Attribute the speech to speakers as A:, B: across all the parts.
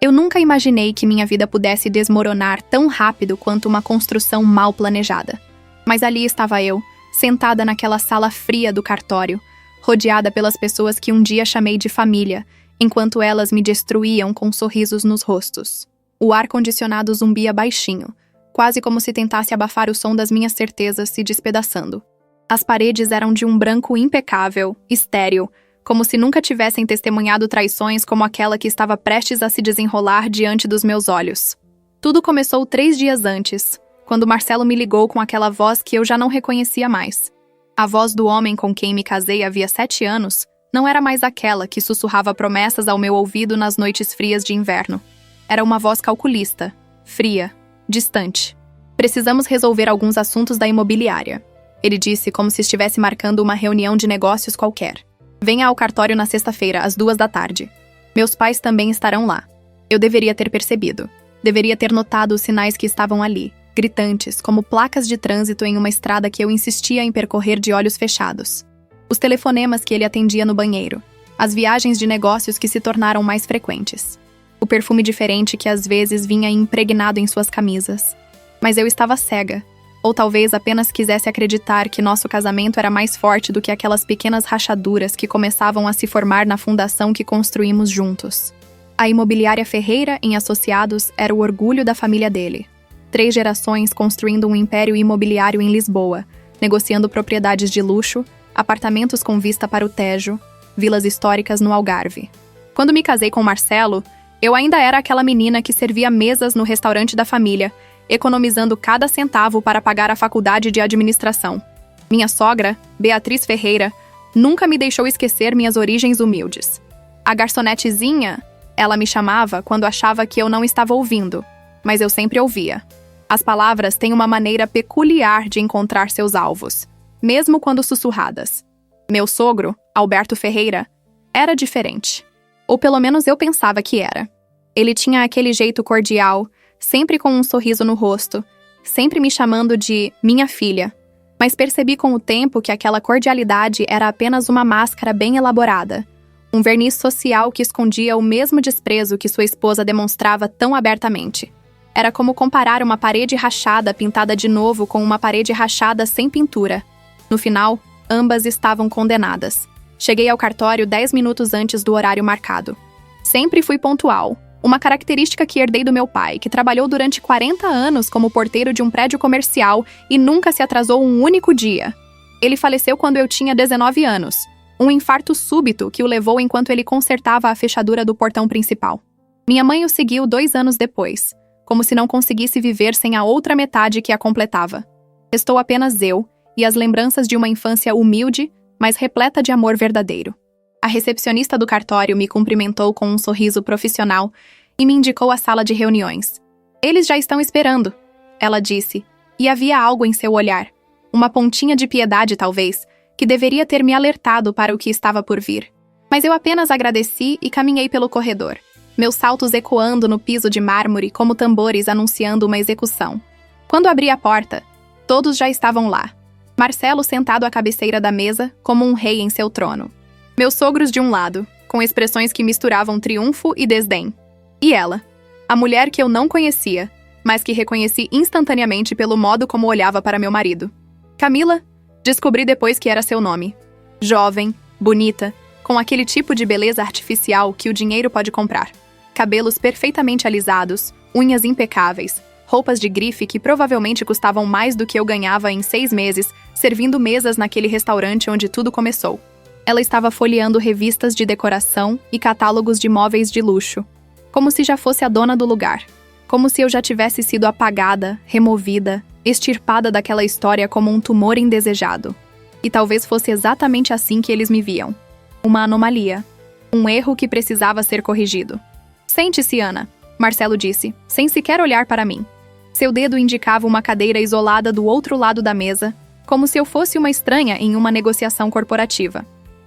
A: Eu nunca imaginei que minha vida pudesse desmoronar tão rápido quanto uma construção mal planejada. Mas ali estava eu, sentada naquela sala fria do cartório, rodeada pelas pessoas que um dia chamei de família, enquanto elas me destruíam com sorrisos nos rostos. O ar-condicionado zumbia baixinho, quase como se tentasse abafar o som das minhas certezas se despedaçando. As paredes eram de um branco impecável, estéril, como se nunca tivessem testemunhado traições como aquela que estava prestes a se desenrolar diante dos meus olhos. Tudo começou 3 dias antes, quando Marcelo me ligou com aquela voz que eu já não reconhecia mais. A voz do homem com quem me casei havia 7 anos não era mais aquela que sussurrava promessas ao meu ouvido nas noites frias de inverno. Era uma voz calculista, fria, distante. Precisamos resolver alguns assuntos da imobiliária, ele disse como se estivesse marcando uma reunião de negócios qualquer. Venha ao cartório na sexta-feira, às 2 da tarde. Meus pais também estarão lá. Eu deveria ter percebido. Deveria ter notado os sinais que estavam ali, gritantes, como placas de trânsito em uma estrada que eu insistia em percorrer de olhos fechados. Os telefonemas que ele atendia no banheiro. As viagens de negócios que se tornaram mais frequentes. O perfume diferente que às vezes vinha impregnado em suas camisas. Mas eu estava cega. Ou talvez apenas quisesse acreditar que nosso casamento era mais forte do que aquelas pequenas rachaduras que começavam a se formar na fundação que construímos juntos. A imobiliária Ferreira, em Associados, era o orgulho da família dele. 3 gerações construindo um império imobiliário em Lisboa, negociando propriedades de luxo, apartamentos com vista para o Tejo, vilas históricas no Algarve. Quando me casei com Marcelo, eu ainda era aquela menina que servia mesas no restaurante da família, economizando cada centavo para pagar a faculdade de administração. Minha sogra, Beatriz Ferreira, nunca me deixou esquecer minhas origens humildes. A garçonetezinha, ela me chamava quando achava que eu não estava ouvindo, mas eu sempre ouvia. As palavras têm uma maneira peculiar de encontrar seus alvos, mesmo quando sussurradas. Meu sogro, Alberto Ferreira, era diferente. Ou pelo menos eu pensava que era. Ele tinha aquele jeito cordial, sempre com um sorriso no rosto, sempre me chamando de minha filha. Mas percebi com o tempo que aquela cordialidade era apenas uma máscara bem elaborada, um verniz social que escondia o mesmo desprezo que sua esposa demonstrava tão abertamente. Era como comparar uma parede rachada pintada de novo com uma parede rachada sem pintura. No final, ambas estavam condenadas. Cheguei ao cartório 10 minutos antes do horário marcado. Sempre fui pontual. Uma característica que herdei do meu pai, que trabalhou durante 40 anos como porteiro de um prédio comercial e nunca se atrasou um único dia. Ele faleceu quando eu tinha 19 anos, um infarto súbito que o levou enquanto ele consertava a fechadura do portão principal. Minha mãe o seguiu 2 anos depois, como se não conseguisse viver sem a outra metade que a completava. Restou apenas eu e as lembranças de uma infância humilde, mas repleta de amor verdadeiro. A recepcionista do cartório me cumprimentou com um sorriso profissional e me indicou a sala de reuniões. Eles já estão esperando, ela disse, e havia algo em seu olhar, uma pontinha de piedade talvez, que deveria ter me alertado para o que estava por vir. Mas eu apenas agradeci e caminhei pelo corredor, meus saltos ecoando no piso de mármore como tambores anunciando uma execução. Quando abri a porta, todos já estavam lá. Marcelo sentado à cabeceira da mesa, como um rei em seu trono. Meus sogros de um lado, com expressões que misturavam triunfo e desdém. E ela, a mulher que eu não conhecia, mas que reconheci instantaneamente pelo modo como olhava para meu marido. Camila, descobri depois que era seu nome. Jovem, bonita, com aquele tipo de beleza artificial que o dinheiro pode comprar. Cabelos perfeitamente alisados, unhas impecáveis, roupas de grife que provavelmente custavam mais do que eu ganhava em 6 meses, servindo mesas naquele restaurante onde tudo começou. Ela estava folheando revistas de decoração e catálogos de móveis de luxo, como se já fosse a dona do lugar, como se eu já tivesse sido apagada, removida, extirpada daquela história como um tumor indesejado. E talvez fosse exatamente assim que eles me viam. Uma anomalia, um erro que precisava ser corrigido. Sente-se, Ana, Marcelo disse, sem sequer olhar para mim. Seu dedo indicava uma cadeira isolada do outro lado da mesa, como se eu fosse uma estranha em uma negociação corporativa.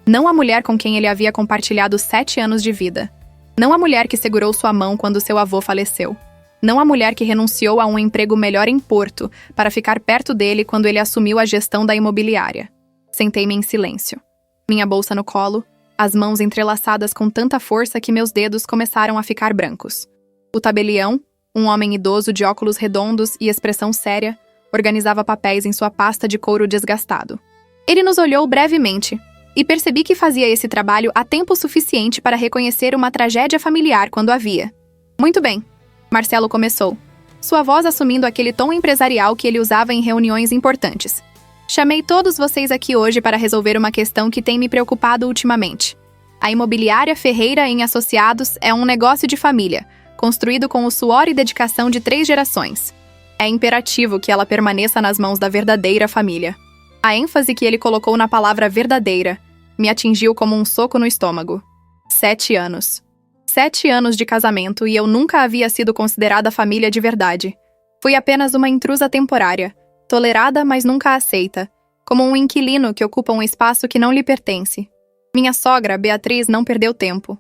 A: Não a mulher com quem ele havia compartilhado 7 anos de vida. Não a mulher que segurou sua mão quando seu avô faleceu. Não a mulher que renunciou a um emprego melhor em Porto para ficar perto dele quando ele assumiu a gestão da imobiliária. Sentei-me em silêncio. Minha bolsa no colo, as mãos entrelaçadas com tanta força que meus dedos começaram a ficar brancos. O tabelião, um homem idoso de óculos redondos e expressão séria, organizava papéis em sua pasta de couro desgastado. Ele nos olhou brevemente, e percebi que fazia esse trabalho há tempo suficiente para reconhecer uma tragédia familiar quando havia. Muito bem, Marcelo começou, sua voz assumindo aquele tom empresarial que ele usava em reuniões importantes. Chamei todos vocês aqui hoje para resolver uma questão que tem me preocupado ultimamente. A imobiliária Ferreira em Associados é um negócio de família, construído com o suor e dedicação de 3 gerações. É imperativo que ela permaneça nas mãos da verdadeira família. A ênfase que ele colocou na palavra verdadeira me atingiu como um soco no estômago. 7 anos. 7 anos de casamento e eu nunca havia sido considerada família de verdade. Fui apenas uma intrusa temporária, tolerada, mas nunca aceita, como um inquilino que ocupa um espaço que não lhe pertence. Minha sogra, Beatriz, não perdeu tempo.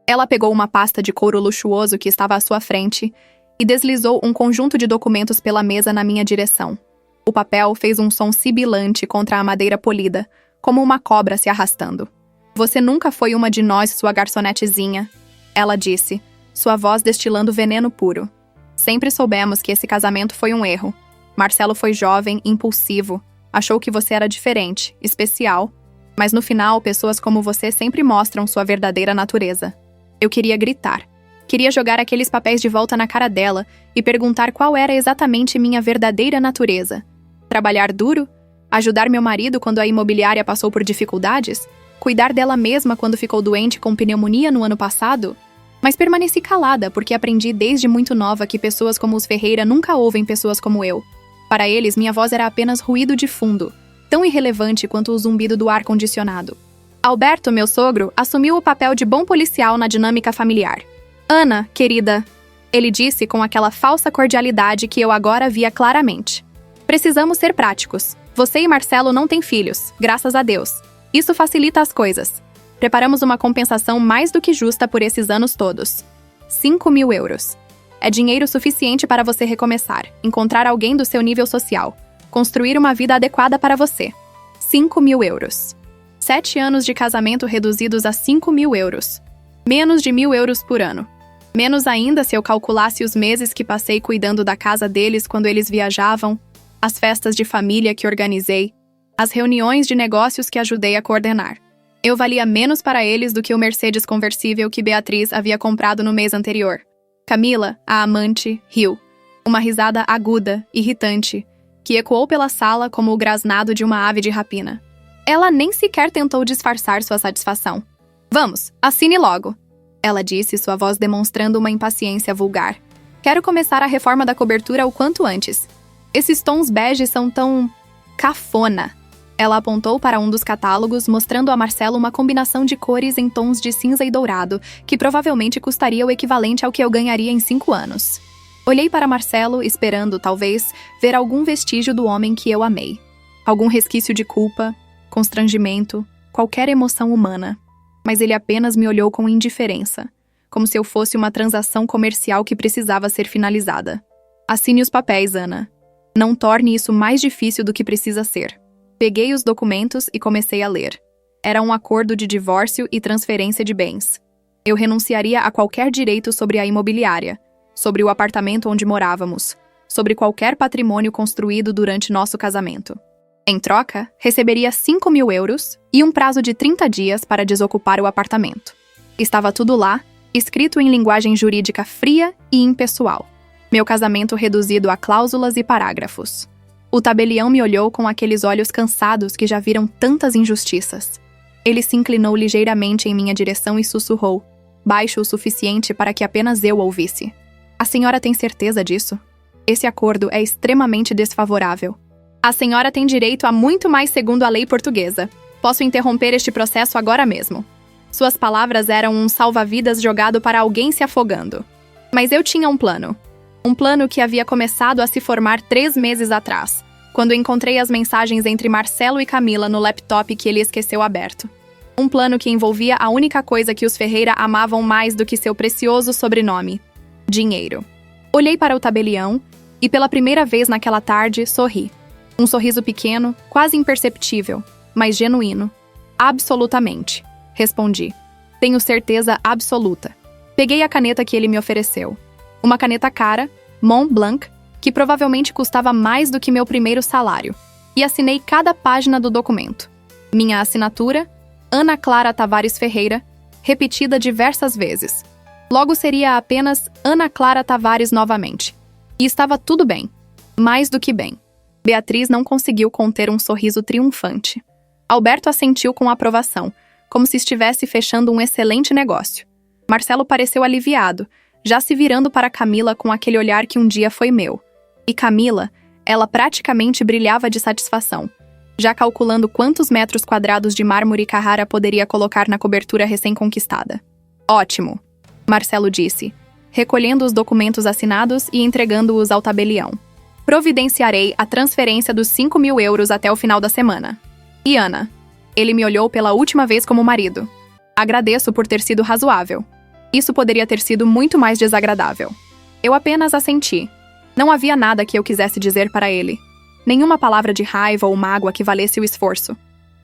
A: Ela pegou uma pasta de couro luxuoso que estava à sua frente e deslizou um conjunto de documentos pela mesa na minha direção. O papel fez um som sibilante contra a madeira polida, como uma cobra se arrastando. Você nunca foi uma de nós, sua garçonetezinha, ela disse, sua voz destilando veneno puro. Sempre soubemos que esse casamento foi um erro. Marcelo foi jovem, impulsivo, achou que você era diferente, especial, mas no final, pessoas como você sempre mostram sua verdadeira natureza. Eu queria gritar. Queria jogar aqueles papéis de volta na cara dela e perguntar qual era exatamente minha verdadeira natureza. Trabalhar duro? Ajudar meu marido quando a imobiliária passou por dificuldades? Cuidar dela mesma quando ficou doente com pneumonia no ano passado? Mas permaneci calada porque aprendi desde muito nova que pessoas como os Ferreira nunca ouvem pessoas como eu. Para eles, minha voz era apenas ruído de fundo, tão irrelevante quanto o zumbido do ar-condicionado. Alberto, meu sogro, assumiu o papel de bom policial na dinâmica familiar. Ana, querida, ele disse com aquela falsa cordialidade que eu agora via claramente. Precisamos ser práticos. Você e Marcelo não têm filhos, graças a Deus. Isso facilita as coisas. Preparamos uma compensação mais do que justa por esses anos todos. 5.000 euros. É dinheiro suficiente para você recomeçar, encontrar alguém do seu nível social, construir uma vida adequada para você. 5.000 euros. 7 anos de casamento reduzidos a 5.000 euros. Menos de 1.000 euros por ano. Menos ainda se eu calculasse os meses que passei cuidando da casa deles quando eles viajavam, as festas de família que organizei, as reuniões de negócios que ajudei a coordenar. Eu valia menos para eles do que o Mercedes conversível que Beatriz havia comprado no mês anterior. Camila, a amante, riu. Uma risada aguda, irritante, que ecoou pela sala como o grasnado de uma ave de rapina. Ela nem sequer tentou disfarçar sua satisfação. Vamos, assine logo, ela disse, sua voz demonstrando uma impaciência vulgar. Quero começar a reforma da cobertura o quanto antes. Esses tons bege são tão... cafona. Ela apontou para um dos catálogos, mostrando a Marcelo uma combinação de cores em tons de cinza e dourado, que provavelmente custaria o equivalente ao que eu ganharia em 5 anos. Olhei para Marcelo, esperando, talvez, ver algum vestígio do homem que eu amei. Algum resquício de culpa, constrangimento, qualquer emoção humana. Mas ele apenas me olhou com indiferença, como se eu fosse uma transação comercial que precisava ser finalizada. Assine os papéis, Ana. Não torne isso mais difícil do que precisa ser. Peguei os documentos e comecei a ler. Era um acordo de divórcio e transferência de bens. Eu renunciaria a qualquer direito sobre a imobiliária, sobre o apartamento onde morávamos, sobre qualquer patrimônio construído durante nosso casamento. Em troca, receberia 5.000 euros e um prazo de 30 dias para desocupar o apartamento. Estava tudo lá, escrito em linguagem jurídica fria e impessoal. Meu casamento reduzido a cláusulas e parágrafos. O tabelião me olhou com aqueles olhos cansados que já viram tantas injustiças. Ele se inclinou ligeiramente em minha direção e sussurrou, baixo o suficiente para que apenas eu ouvisse. A senhora tem certeza disso? Esse acordo é extremamente desfavorável. A senhora tem direito a muito mais segundo a lei portuguesa. Posso interromper este processo agora mesmo. Suas palavras eram um salva-vidas jogado para alguém se afogando. Mas eu tinha um plano. Um plano que havia começado a se formar 3 meses atrás, quando encontrei as mensagens entre Marcelo e Camila no laptop que ele esqueceu aberto. Um plano que envolvia a única coisa que os Ferreira amavam mais do que seu precioso sobrenome: dinheiro. Olhei para o tabelião e, pela primeira vez naquela tarde, sorri. Um sorriso pequeno, quase imperceptível, mas genuíno. Absolutamente, respondi. Tenho certeza absoluta. Peguei a caneta que ele me ofereceu. Uma caneta cara, Montblanc, que provavelmente custava mais do que meu primeiro salário, e assinei cada página do documento. Minha assinatura, Ana Clara Tavares Ferreira, repetida diversas vezes. Logo seria apenas Ana Clara Tavares novamente. E estava tudo bem. Mais do que bem. Beatriz não conseguiu conter um sorriso triunfante. Alberto assentiu com aprovação, como se estivesse fechando um excelente negócio. Marcelo pareceu aliviado, já se virando para Camila com aquele olhar que um dia foi meu. E Camila, ela praticamente brilhava de satisfação, já calculando quantos metros quadrados de mármore Carrara poderia colocar na cobertura recém-conquistada. Ótimo, Marcelo disse, recolhendo os documentos assinados e entregando-os ao tabelião. Providenciarei a transferência dos 5.000 euros até o final da semana. E Ana? Ele me olhou pela última vez como marido. Agradeço por ter sido razoável. Isso poderia ter sido muito mais desagradável. Eu apenas assenti. Não havia nada que eu quisesse dizer para ele. Nenhuma palavra de raiva ou mágoa que valesse o esforço.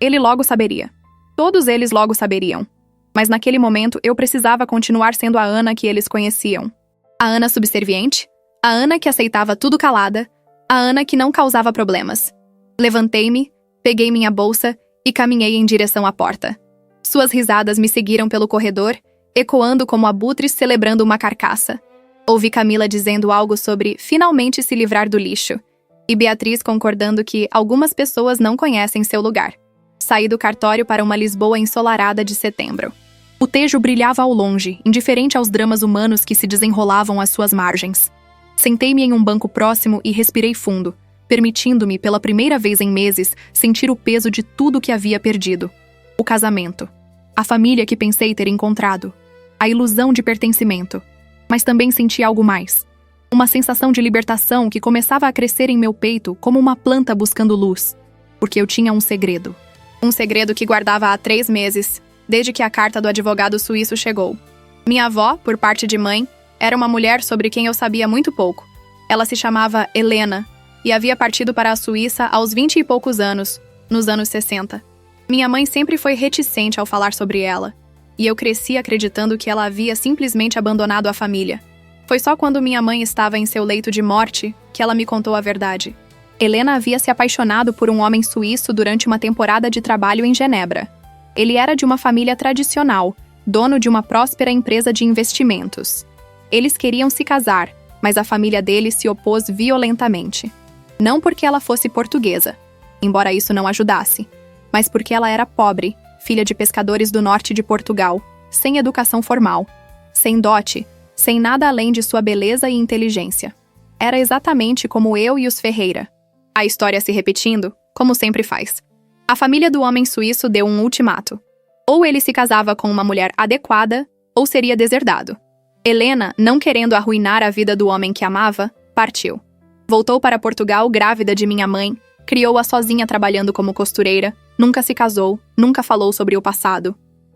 A: Ele logo saberia. Todos eles logo saberiam. Mas naquele momento eu precisava continuar sendo a Ana que eles conheciam. A Ana subserviente, a Ana que aceitava tudo calada, a Ana que não causava problemas. Levantei-me, peguei minha bolsa e caminhei em direção à porta. Suas risadas me seguiram pelo corredor, ecoando como abutres celebrando uma carcaça. Ouvi Camila dizendo algo sobre finalmente se livrar do lixo, e Beatriz concordando que algumas pessoas não conhecem seu lugar. Saí do cartório para uma Lisboa ensolarada de setembro. O Tejo brilhava ao longe, indiferente aos dramas humanos que se desenrolavam às suas margens. Sentei-me em um banco próximo e respirei fundo, permitindo-me, pela primeira vez em meses, sentir o peso de tudo que havia perdido. O casamento. A família que pensei ter encontrado. A ilusão de pertencimento. Mas também senti algo mais. Uma sensação de libertação que começava a crescer em meu peito como uma planta buscando luz. Porque eu tinha um segredo. Um segredo que guardava há 3 meses, desde que a carta do advogado suíço chegou. Minha avó, por parte de mãe, era uma mulher sobre quem eu sabia muito pouco. Ela se chamava Helena e havia partido para a Suíça aos 20 e poucos anos, nos anos 60. Minha mãe sempre foi reticente ao falar sobre ela, e eu cresci acreditando que ela havia simplesmente abandonado a família. Foi só quando minha mãe estava em seu leito de morte que ela me contou a verdade. Helena havia se apaixonado por um homem suíço durante uma temporada de trabalho em Genebra. Ele era de uma família tradicional, dono de uma próspera empresa de investimentos. Eles queriam se casar, mas a família dele se opôs violentamente. Não porque ela fosse portuguesa, embora isso não ajudasse, mas porque ela era pobre, filha de pescadores do norte de Portugal, sem educação formal, sem dote, sem nada além de sua beleza e inteligência. Era exatamente como eu e os Ferreira. A história se repetindo, como sempre faz. A família do homem suíço deu um ultimato. Ou ele se casava com uma mulher adequada, ou seria deserdado. Helena, não querendo arruinar a vida do homem que amava, partiu. Voltou para Portugal grávida de minha mãe, criou-a sozinha trabalhando como costureira, nunca se casou, nunca falou sobre o passado.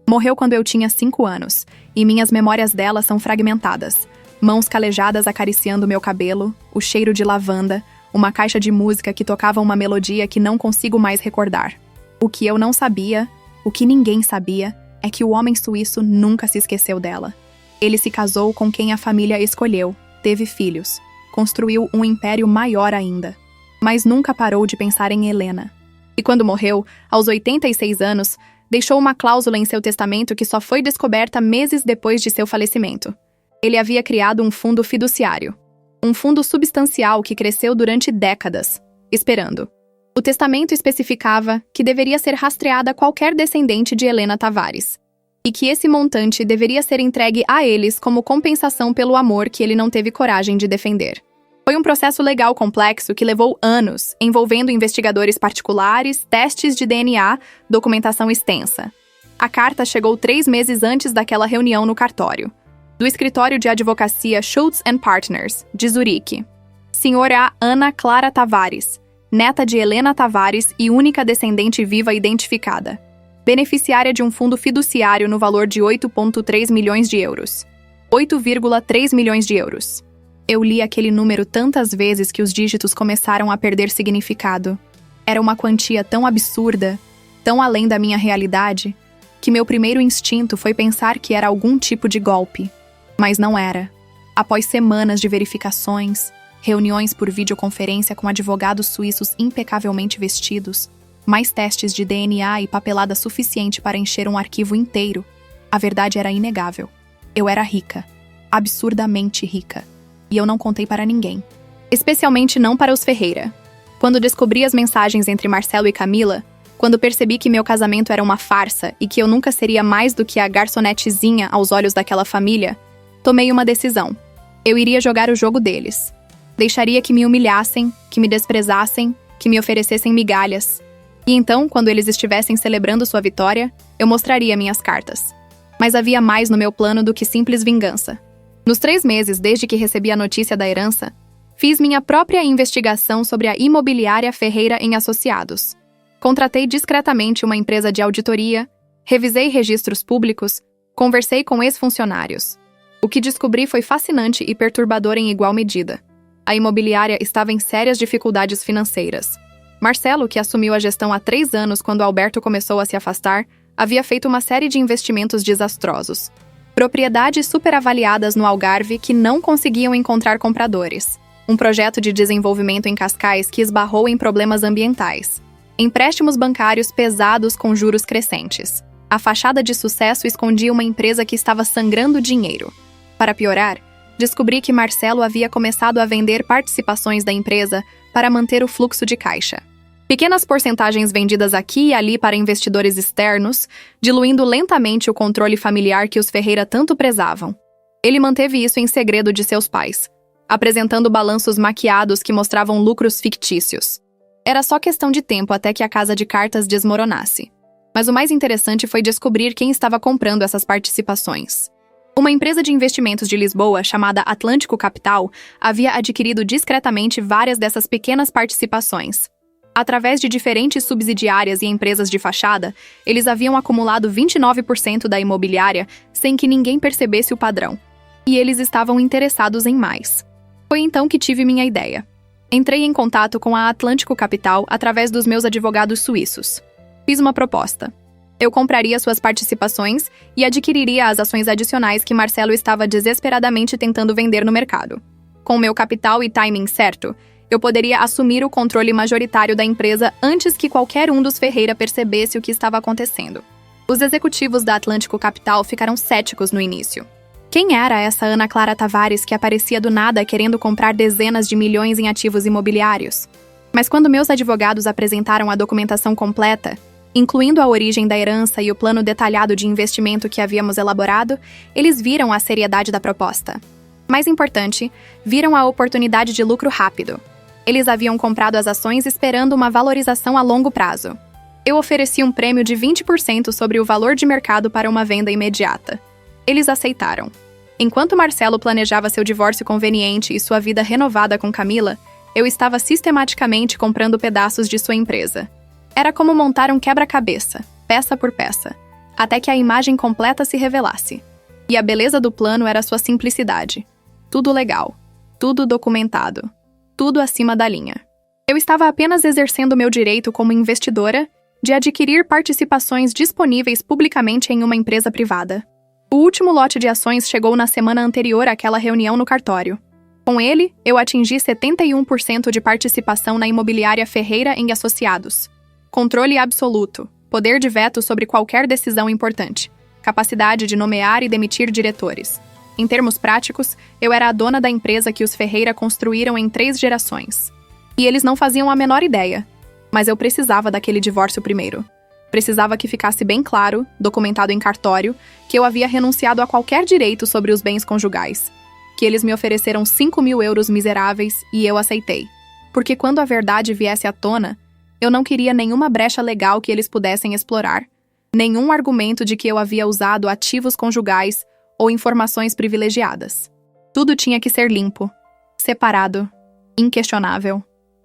A: Morreu quando eu tinha 5 anos, e minhas memórias dela são fragmentadas. Mãos calejadas acariciando meu cabelo, o cheiro de lavanda, uma caixa de música que tocava uma melodia que não consigo mais recordar. O que eu não sabia, o que ninguém sabia, é que o homem suíço nunca se esqueceu dela. Ele se casou com quem a família escolheu, teve filhos, construiu um império maior ainda. Mas nunca parou de pensar em Helena. E quando morreu, aos 86 anos, deixou uma cláusula em seu testamento que só foi descoberta meses depois de seu falecimento. Ele havia criado um fundo fiduciário. Um fundo substancial que cresceu durante décadas, esperando. O testamento especificava que deveria ser rastreada qualquer descendente de Helena Tavares, e que esse montante deveria ser entregue a eles como compensação pelo amor que ele não teve coragem de defender. Foi um processo legal complexo que levou anos, envolvendo investigadores particulares, testes de DNA, documentação extensa. A carta chegou 3 meses antes daquela reunião no cartório, do escritório de advocacia Schultz & Partners, de Zurique. Senhora Ana Clara Tavares, neta de Helena Tavares e única descendente viva identificada. Beneficiária de um fundo fiduciário no valor de 8,3 milhões de euros. 8,3 milhões de euros. Eu li aquele número tantas vezes que os dígitos começaram a perder significado. Era uma quantia tão absurda, tão além da minha realidade, que meu primeiro instinto foi pensar que era algum tipo de golpe. Mas não era. Após semanas de verificações, reuniões por videoconferência com advogados suíços impecavelmente vestidos, mais testes de DNA e papelada suficiente para encher um arquivo inteiro, a verdade era inegável. Eu era rica. Absurdamente rica. E eu não contei para ninguém. Especialmente não para os Ferreira. Quando descobri as mensagens entre Marcelo e Camila, quando percebi que meu casamento era uma farsa e que eu nunca seria mais do que a garçonetezinha aos olhos daquela família, tomei uma decisão. Eu iria jogar o jogo deles. Deixaria que me humilhassem, que me desprezassem, que me oferecessem migalhas. E então, quando eles estivessem celebrando sua vitória, eu mostraria minhas cartas. Mas havia mais no meu plano do que simples vingança. Nos 3 meses desde que recebi a notícia da herança, fiz minha própria investigação sobre a imobiliária Ferreira em Associados. Contratei discretamente uma empresa de auditoria, revisei registros públicos, conversei com ex-funcionários. O que descobri foi fascinante e perturbador em igual medida. A imobiliária estava em sérias dificuldades financeiras. Marcelo, que assumiu a gestão há 3 anos quando Alberto começou a se afastar, havia feito uma série de investimentos desastrosos. Propriedades superavaliadas no Algarve que não conseguiam encontrar compradores. Um projeto de desenvolvimento em Cascais que esbarrou em problemas ambientais. Empréstimos bancários pesados com juros crescentes. A fachada de sucesso escondia uma empresa que estava sangrando dinheiro. Para piorar, descobri que Marcelo havia começado a vender participações da empresa para manter o fluxo de caixa. Pequenas porcentagens vendidas aqui e ali para investidores externos, diluindo lentamente o controle familiar que os Ferreira tanto prezavam. Ele manteve isso em segredo de seus pais, apresentando balanços maquiados que mostravam lucros fictícios. Era só questão de tempo até que a casa de cartas desmoronasse. Mas o mais interessante foi descobrir quem estava comprando essas participações. Uma empresa de investimentos de Lisboa, chamada Atlântico Capital, havia adquirido discretamente várias dessas pequenas participações. Através de diferentes subsidiárias e empresas de fachada, eles haviam acumulado 29% da imobiliária sem que ninguém percebesse o padrão. E eles estavam interessados em mais. Foi então que tive minha ideia. Entrei em contato com a Atlântico Capital através dos meus advogados suíços. Fiz uma proposta. Eu compraria suas participações e adquiriria as ações adicionais que Marcelo estava desesperadamente tentando vender no mercado. Com meu capital e timing certo, eu poderia assumir o controle majoritário da empresa antes que qualquer um dos Ferreira percebesse o que estava acontecendo. Os executivos da Atlântico Capital ficaram céticos no início. Quem era essa Ana Clara Tavares que aparecia do nada querendo comprar dezenas de milhões em ativos imobiliários? Mas quando meus advogados apresentaram a documentação completa, incluindo a origem da herança e o plano detalhado de investimento que havíamos elaborado, eles viram a seriedade da proposta. Mais importante, viram a oportunidade de lucro rápido. Eles haviam comprado as ações esperando uma valorização a longo prazo. Eu ofereci um prêmio de 20% sobre o valor de mercado para uma venda imediata. Eles aceitaram. Enquanto Marcelo planejava seu divórcio conveniente e sua vida renovada com Camila, eu estava sistematicamente comprando pedaços de sua empresa. Era como montar um quebra-cabeça, peça por peça, até que a imagem completa se revelasse. E a beleza do plano era sua simplicidade. Tudo legal, tudo documentado, tudo acima da linha. Eu estava apenas exercendo meu direito como investidora de adquirir participações disponíveis publicamente em uma empresa privada. O último lote de ações chegou na semana anterior àquela reunião no cartório. Com ele, eu atingi 71% de participação na imobiliária Ferreira em Associados. Controle absoluto, poder de veto sobre qualquer decisão importante, capacidade de nomear e demitir diretores. Em termos práticos, eu era a dona da empresa que os Ferreira construíram em 3 gerações. E eles não faziam a menor ideia. Mas eu precisava daquele divórcio primeiro. Precisava que ficasse bem claro, documentado em cartório, que eu havia renunciado a qualquer direito sobre os bens conjugais. Que eles me ofereceram 5.000 euros miseráveis e eu aceitei. Porque quando a verdade viesse à tona, eu não queria nenhuma brecha legal que eles pudessem explorar. Nenhum argumento de que eu havia usado ativos conjugais ou informações privilegiadas. Tudo tinha que ser limpo, separado, inquestionável.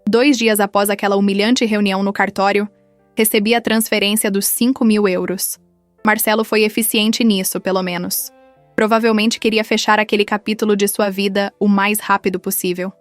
A: 2 dias após aquela humilhante reunião no cartório, recebi a transferência dos 5.000 euros. Marcelo foi eficiente nisso, pelo menos. Provavelmente queria fechar aquele capítulo de sua vida o mais rápido possível.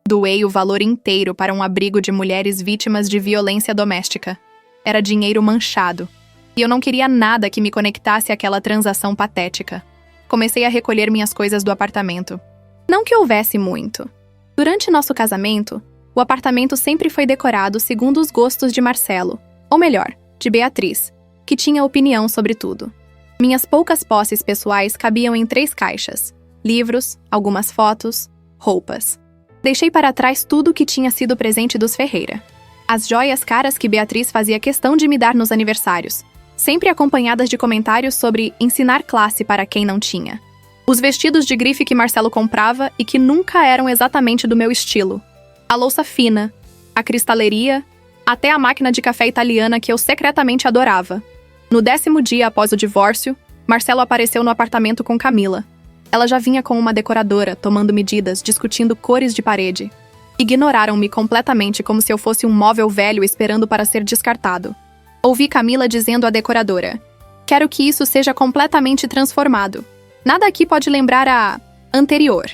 A: Doei o valor inteiro para um abrigo de mulheres vítimas de violência doméstica. Era dinheiro manchado. E eu não queria nada que me conectasse àquela transação patética. Comecei a recolher minhas coisas do apartamento. Não que houvesse muito. Durante nosso casamento, o apartamento sempre foi decorado segundo os gostos de Marcelo, ou melhor, de Beatriz, que tinha opinião sobre tudo. Minhas poucas posses pessoais cabiam em 3 caixas: livros, algumas fotos, roupas. Deixei para trás tudo que tinha sido presente dos Ferreira. As joias caras que Beatriz fazia questão de me dar nos aniversários, sempre acompanhadas de comentários sobre ensinar classe para quem não tinha. Os vestidos de grife que Marcelo comprava e que nunca eram exatamente do meu estilo. A louça fina, a cristaleria, até a máquina de café italiana que eu secretamente adorava. No 10º dia após o divórcio, Marcelo apareceu no apartamento com Camila. Ela já vinha com uma decoradora, tomando medidas, discutindo cores de parede. Ignoraram-me completamente como se eu fosse um móvel velho esperando para ser descartado. Ouvi Camila dizendo à decoradora: "Quero que isso seja completamente transformado. Nada aqui pode lembrar a anterior."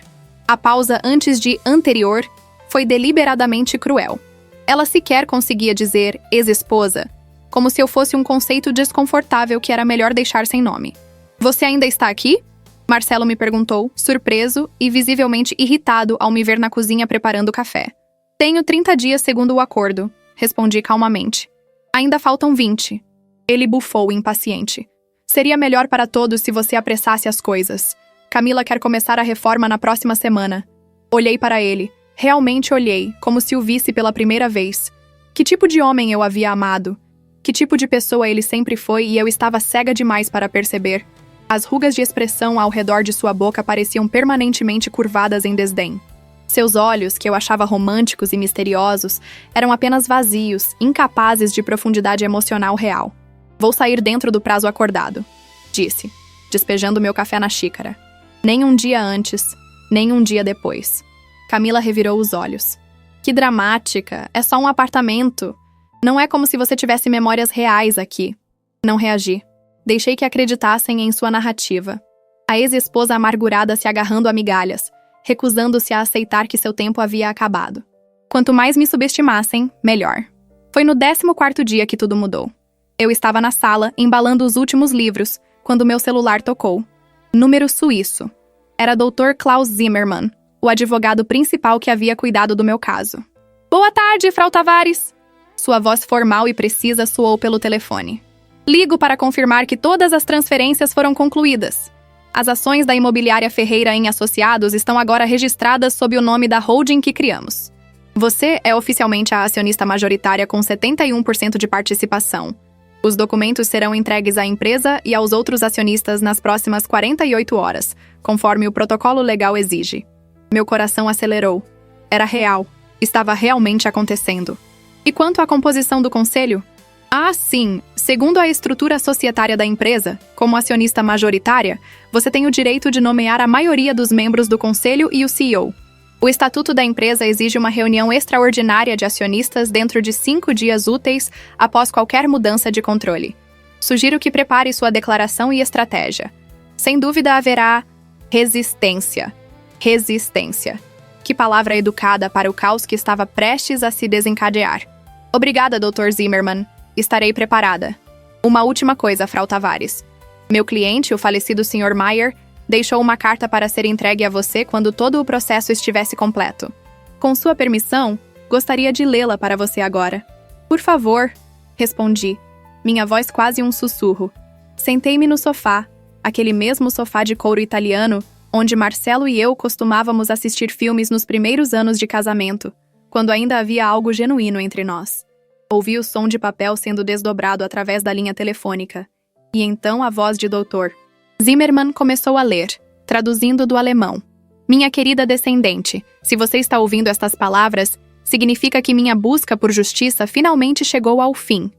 A: A pausa antes de anterior foi deliberadamente cruel. Ela sequer conseguia dizer ex-esposa, como se eu fosse um conceito desconfortável que era melhor deixar sem nome. "Você ainda está aqui?" Marcelo me perguntou, surpreso e visivelmente irritado ao me ver na cozinha preparando o café. "Tenho 30 dias segundo o acordo", respondi calmamente. "Ainda faltam 20. Ele bufou, impaciente. "Seria melhor para todos se você apressasse as coisas. Camila quer começar a reforma na próxima semana." Olhei para ele. Realmente olhei, como se o visse pela primeira vez. Que tipo de homem eu havia amado? Que tipo de pessoa ele sempre foi e eu estava cega demais para perceber? As rugas de expressão ao redor de sua boca pareciam permanentemente curvadas em desdém. Seus olhos, que eu achava românticos e misteriosos, eram apenas vazios, incapazes de profundidade emocional real. "Vou sair dentro do prazo acordado", disse, despejando meu café na xícara. Nem um dia antes, nem um dia depois. Camila revirou os olhos. "Que dramática, é só um apartamento. Não é como se você tivesse memórias reais aqui." Não reagi. Deixei que acreditassem em sua narrativa. A ex-esposa amargurada se agarrando a migalhas, recusando-se a aceitar que seu tempo havia acabado. Quanto mais me subestimassem, melhor. Foi no 14º dia que tudo mudou. Eu estava na sala, embalando os últimos livros, quando meu celular tocou. Número suíço. Era Dr. Klaus Zimmermann, o advogado principal que havia cuidado do meu caso. "Boa tarde, Frau Tavares!" Sua voz formal e precisa soou pelo telefone. "Ligo para confirmar que todas as transferências foram concluídas. As ações da imobiliária Ferreira em Associados estão agora registradas sob o nome da holding que criamos. Você é oficialmente a acionista majoritária com 71% de participação. Os documentos serão entregues à empresa e aos outros acionistas nas próximas 48 horas, conforme o protocolo legal exige." Meu coração acelerou. Era real. Estava realmente acontecendo. E quanto à composição do conselho? Ah, sim. Segundo a estrutura societária da empresa, como acionista majoritária, você tem o direito de nomear a maioria dos membros do conselho e o CEO. O estatuto da empresa exige uma reunião extraordinária de acionistas dentro de 5 dias úteis após qualquer mudança de controle. Sugiro que prepare sua declaração e estratégia. Sem dúvida haverá resistência. Resistência. Que palavra educada para o caos que estava prestes a se desencadear. Obrigada, Dr. Zimmermann. Estarei preparada. Uma última coisa, Frau Tavares. Meu cliente, o falecido Sr. Mayer, deixou uma carta para ser entregue a você quando todo o processo estivesse completo. Com sua permissão, gostaria de lê-la para você agora. Por favor, respondi, minha voz quase um sussurro. Sentei-me no sofá, aquele mesmo sofá de couro italiano, onde Marcelo e eu costumávamos assistir filmes nos primeiros anos de casamento, quando ainda havia algo genuíno entre nós. Ouvi o som de papel sendo desdobrado através da linha telefônica. E então a voz de Dr. Zimmermann começou a ler, traduzindo do alemão. Minha querida descendente, se você está ouvindo estas palavras, significa que minha busca por justiça finalmente chegou ao fim.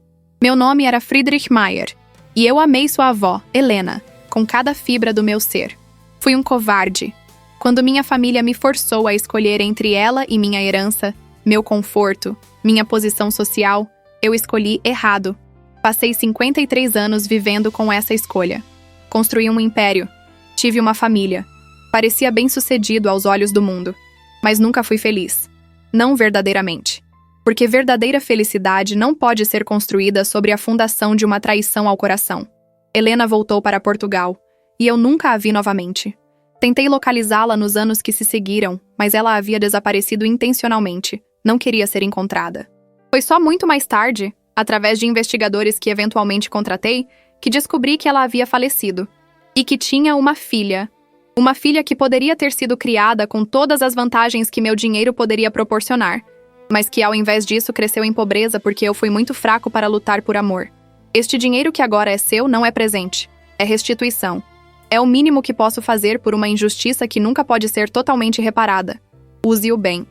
A: Meu nome era Friedrich Mayer, e eu amei sua avó, Helena, com cada fibra do meu ser. Fui um covarde. Quando minha família me forçou a escolher entre ela e minha herança, meu conforto, minha posição social, eu escolhi errado. Passei 53 anos vivendo com essa escolha. Construí um império. Tive uma família. Parecia bem-sucedido aos olhos do mundo. Mas nunca fui feliz. Não verdadeiramente. Porque verdadeira felicidade não pode ser construída sobre a fundação de uma traição ao coração. Helena voltou para Portugal. E eu nunca a vi novamente. Tentei localizá-la nos anos que se seguiram, mas ela havia desaparecido intencionalmente. Não queria ser encontrada. Foi só muito mais tarde, através de investigadores que eventualmente contratei, que descobri que ela havia falecido. E que tinha uma filha. Uma filha que poderia ter sido criada com todas as vantagens que meu dinheiro poderia proporcionar, mas que ao invés disso cresceu em pobreza porque eu fui muito fraco para lutar por amor. Este dinheiro que agora é seu não é presente, é restituição. É o mínimo que posso fazer por uma injustiça que nunca pode ser totalmente reparada. Use-o bem.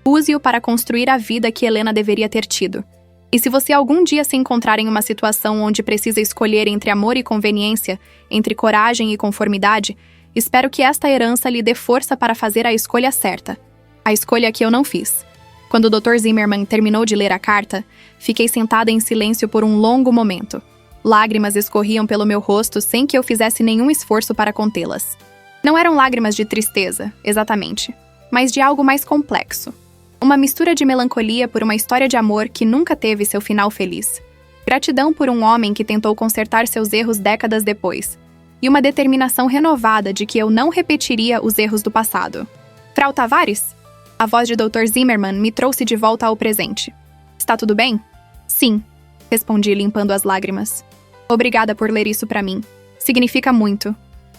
A: Use-o para construir a vida que Helena deveria ter tido. E se você algum dia se encontrar em uma situação onde precisa escolher entre amor e conveniência, entre coragem e conformidade, espero que esta herança lhe dê força para fazer a escolha certa. A escolha que eu não fiz. Quando o Dr. Zimmermann terminou de ler a carta, fiquei sentada em silêncio por um longo momento. Lágrimas escorriam pelo meu rosto sem que eu fizesse nenhum esforço para contê-las. Não eram lágrimas de tristeza, exatamente, mas de algo mais complexo. Uma mistura de melancolia por uma história de amor que nunca teve seu final feliz. Gratidão por um homem que tentou consertar seus erros décadas depois. E uma determinação renovada de que eu não repetiria os erros do passado. Frau Tavares? A voz de Dr. Zimmermann me trouxe de volta ao presente. Está tudo bem? Sim, respondi limpando as lágrimas. Obrigada por ler isso para mim. Significa muito.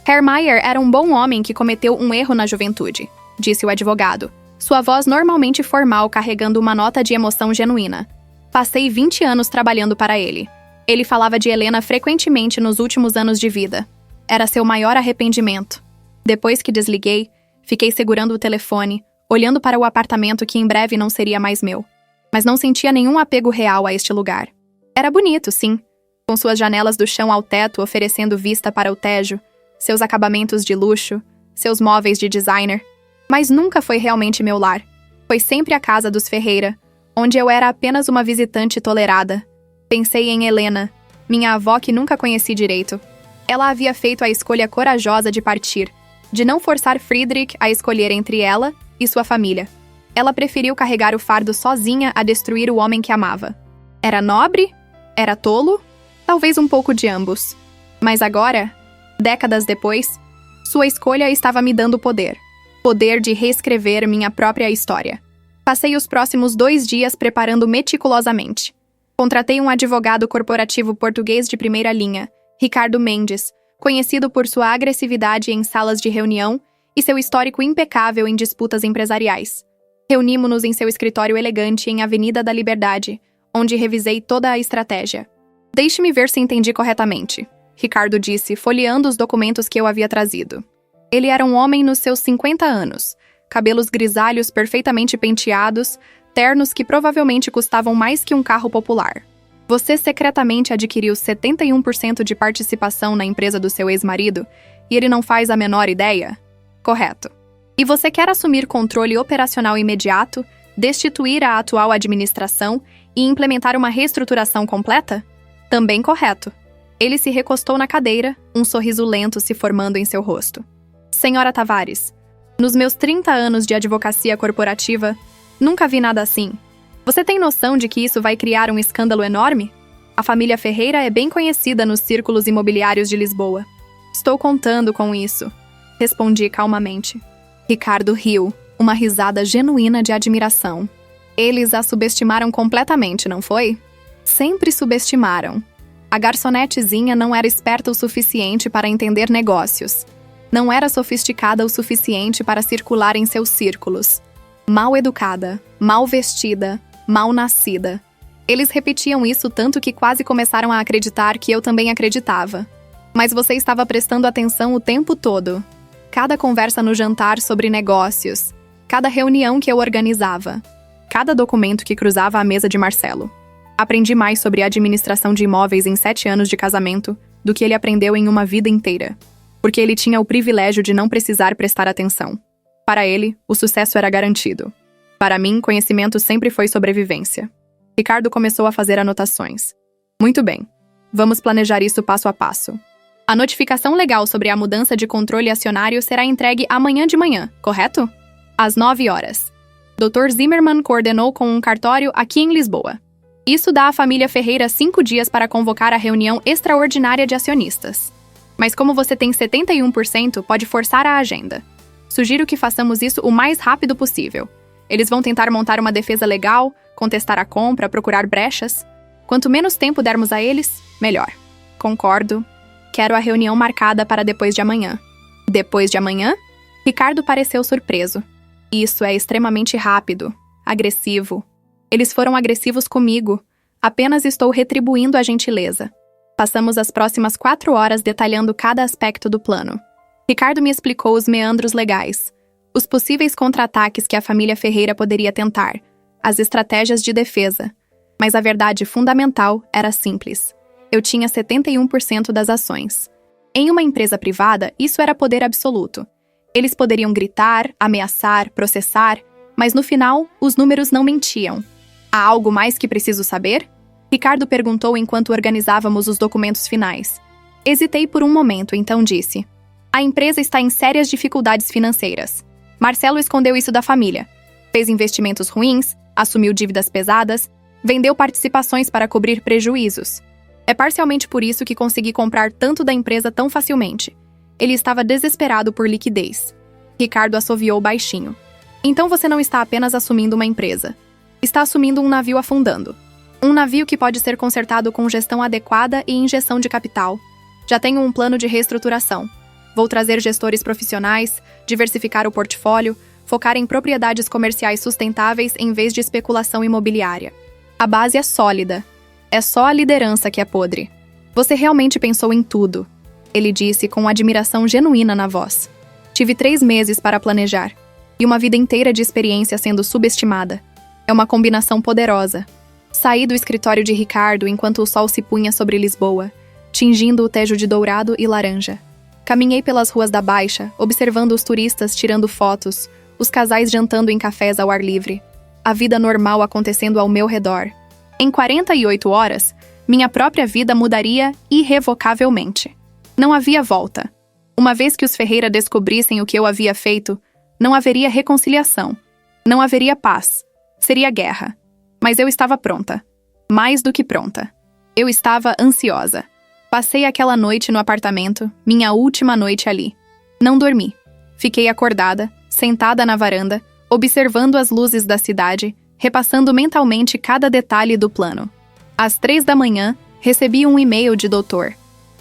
A: Herr Meyer era um bom homem que cometeu um erro na juventude, disse o advogado, sua voz normalmente formal carregando uma nota de emoção genuína. Passei 20 anos trabalhando para ele. Ele falava de Helena frequentemente nos últimos anos de vida. Era seu maior arrependimento. Depois que desliguei, fiquei segurando o telefone, olhando para o apartamento que em breve não seria mais meu. Mas não sentia nenhum apego real a este lugar. Era bonito, sim, com suas janelas do chão ao teto oferecendo vista para o Tejo, seus acabamentos de luxo, seus móveis de designer. Mas nunca foi realmente meu lar. Foi sempre a casa dos Ferreira, onde eu era apenas uma visitante tolerada. Pensei em Helena, minha avó que nunca conheci direito. Ela havia feito a escolha corajosa de partir, de não forçar Friedrich a escolher entre ela e sua família. Ela preferiu carregar o fardo sozinha a destruir o homem que amava. Era nobre? Era tolo? Talvez um pouco de ambos. Mas agora, décadas depois, sua escolha estava me dando poder. Poder de reescrever minha própria história. Passei os próximos 2 dias preparando meticulosamente. Contratei um advogado corporativo português de primeira linha, Ricardo Mendes, conhecido por sua agressividade em salas de reunião e seu histórico impecável em disputas empresariais. Reunimos-nos em seu escritório elegante em Avenida da Liberdade, onde revisei toda a estratégia. Deixe-me ver se entendi corretamente, Ricardo disse, folheando os documentos que eu havia trazido. Ele era um homem nos seus 50 anos, cabelos grisalhos perfeitamente penteados, ternos que provavelmente custavam mais que um carro popular. Você secretamente adquiriu 71% de participação na empresa do seu ex-marido e ele não faz a menor ideia? Correto. E você quer assumir controle operacional imediato, destituir a atual administração e implementar uma reestruturação completa? Também correto. Ele se recostou na cadeira, um sorriso lento se formando em seu rosto. Senhora Tavares, nos meus 30 anos de advocacia corporativa, nunca vi nada assim. Você tem noção de que isso vai criar um escândalo enorme? A família Ferreira é bem conhecida nos círculos imobiliários de Lisboa. Estou contando com isso, respondi calmamente. Ricardo riu, uma risada genuína de admiração. Eles a subestimaram completamente, não foi? Sempre subestimaram. A garçonetezinha não era esperta o suficiente para entender negócios. Não era sofisticada o suficiente para circular em seus círculos. Mal educada, mal vestida, mal nascida. Eles repetiam isso tanto que quase começaram a acreditar que eu também acreditava. Mas você estava prestando atenção o tempo todo. Cada conversa no jantar sobre negócios, cada reunião que eu organizava, cada documento que cruzava a mesa de Marcelo. Aprendi mais sobre administração de imóveis em 7 anos de casamento do que ele aprendeu em uma vida inteira, porque ele tinha o privilégio de não precisar prestar atenção. Para ele, o sucesso era garantido. Para mim, conhecimento sempre foi sobrevivência. Ricardo começou a fazer anotações. Muito bem. Vamos planejar isso passo a passo. A notificação legal sobre a mudança de controle acionário será entregue amanhã de manhã, correto? Às 9 horas. Dr. Zimmermann coordenou com um cartório aqui em Lisboa. Isso dá à família Ferreira 5 dias para convocar a reunião extraordinária de acionistas. Mas como você tem 71%, pode forçar a agenda. Sugiro que façamos isso o mais rápido possível. Eles vão tentar montar uma defesa legal, contestar a compra, procurar brechas. Quanto menos tempo dermos a eles, melhor. Concordo. Quero a reunião marcada para depois de amanhã. Depois de amanhã? Ricardo pareceu surpreso. Isso é extremamente rápido. Agressivo. Eles foram agressivos comigo. Apenas estou retribuindo a gentileza. Passamos as próximas 4 horas detalhando cada aspecto do plano. Ricardo me explicou os meandros legais, os possíveis contra-ataques que a família Ferreira poderia tentar, as estratégias de defesa. Mas a verdade fundamental era simples. Eu tinha 71% das ações. Em uma empresa privada, isso era poder absoluto. Eles poderiam gritar, ameaçar, processar, mas no final, os números não mentiam. Há algo mais que preciso saber? Ricardo perguntou enquanto organizávamos os documentos finais. Hesitei por um momento, então disse: a empresa está em sérias dificuldades financeiras. Marcelo escondeu isso da família. Fez investimentos ruins, assumiu dívidas pesadas, vendeu participações para cobrir prejuízos. É parcialmente por isso que consegui comprar tanto da empresa tão facilmente. Ele estava desesperado por liquidez. Ricardo assoviou baixinho. Então você não está apenas assumindo uma empresa. Está assumindo um navio afundando. Um navio que pode ser consertado com gestão adequada e injeção de capital. Já tenho um plano de reestruturação. Vou trazer gestores profissionais, diversificar o portfólio, focar em propriedades comerciais sustentáveis em vez de especulação imobiliária. A base é sólida. É só a liderança que é podre. Você realmente pensou em tudo, ele disse com admiração genuína na voz. Tive 3 meses para planejar, e uma vida inteira de experiência sendo subestimada. É uma combinação poderosa. Saí do escritório de Ricardo enquanto o sol se punha sobre Lisboa, tingindo o Tejo de dourado e laranja. Caminhei pelas ruas da Baixa, observando os turistas tirando fotos, os casais jantando em cafés ao ar livre. A vida normal acontecendo ao meu redor. Em 48 horas, minha própria vida mudaria irrevocavelmente. Não havia volta. Uma vez que os Ferreira descobrissem o que eu havia feito, não haveria reconciliação. Não haveria paz. Seria guerra. Mas eu estava pronta. Mais do que pronta. Eu estava ansiosa. Passei aquela noite no apartamento, minha última noite ali. Não dormi. Fiquei acordada, sentada na varanda, observando as luzes da cidade, repassando mentalmente cada detalhe do plano. Às 3 da manhã, recebi um e-mail de Dr.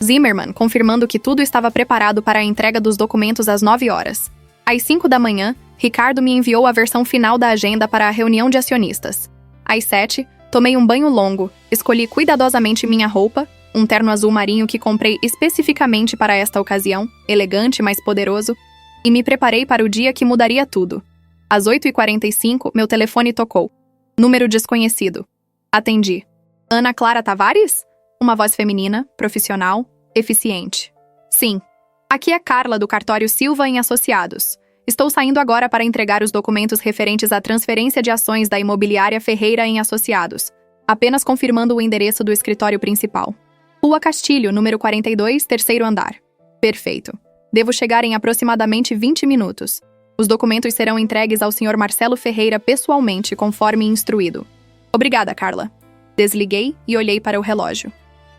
A: Zimmermann confirmando que tudo estava preparado para a entrega dos documentos às 9 horas. Às 5 da manhã, Ricardo me enviou a versão final da agenda para a reunião de acionistas. Às 7, tomei um banho longo, escolhi cuidadosamente minha roupa, um terno azul marinho que comprei especificamente para esta ocasião, elegante, mas poderoso, e me preparei para o dia que mudaria tudo. Às 8h45, meu telefone tocou. Número desconhecido. Atendi. Ana Clara Tavares? Uma voz feminina, profissional, eficiente. Sim. Aqui é Carla, do cartório Silva em Associados. Estou saindo agora para entregar os documentos referentes à transferência de ações da imobiliária Ferreira em Associados. Apenas confirmando o endereço do escritório principal. Rua Castilho, número 42, terceiro andar. Perfeito. Devo chegar em aproximadamente 20 minutos. Os documentos serão entregues ao Sr. Marcelo Ferreira pessoalmente, conforme instruído. Obrigada, Carla. Desliguei e olhei para o relógio.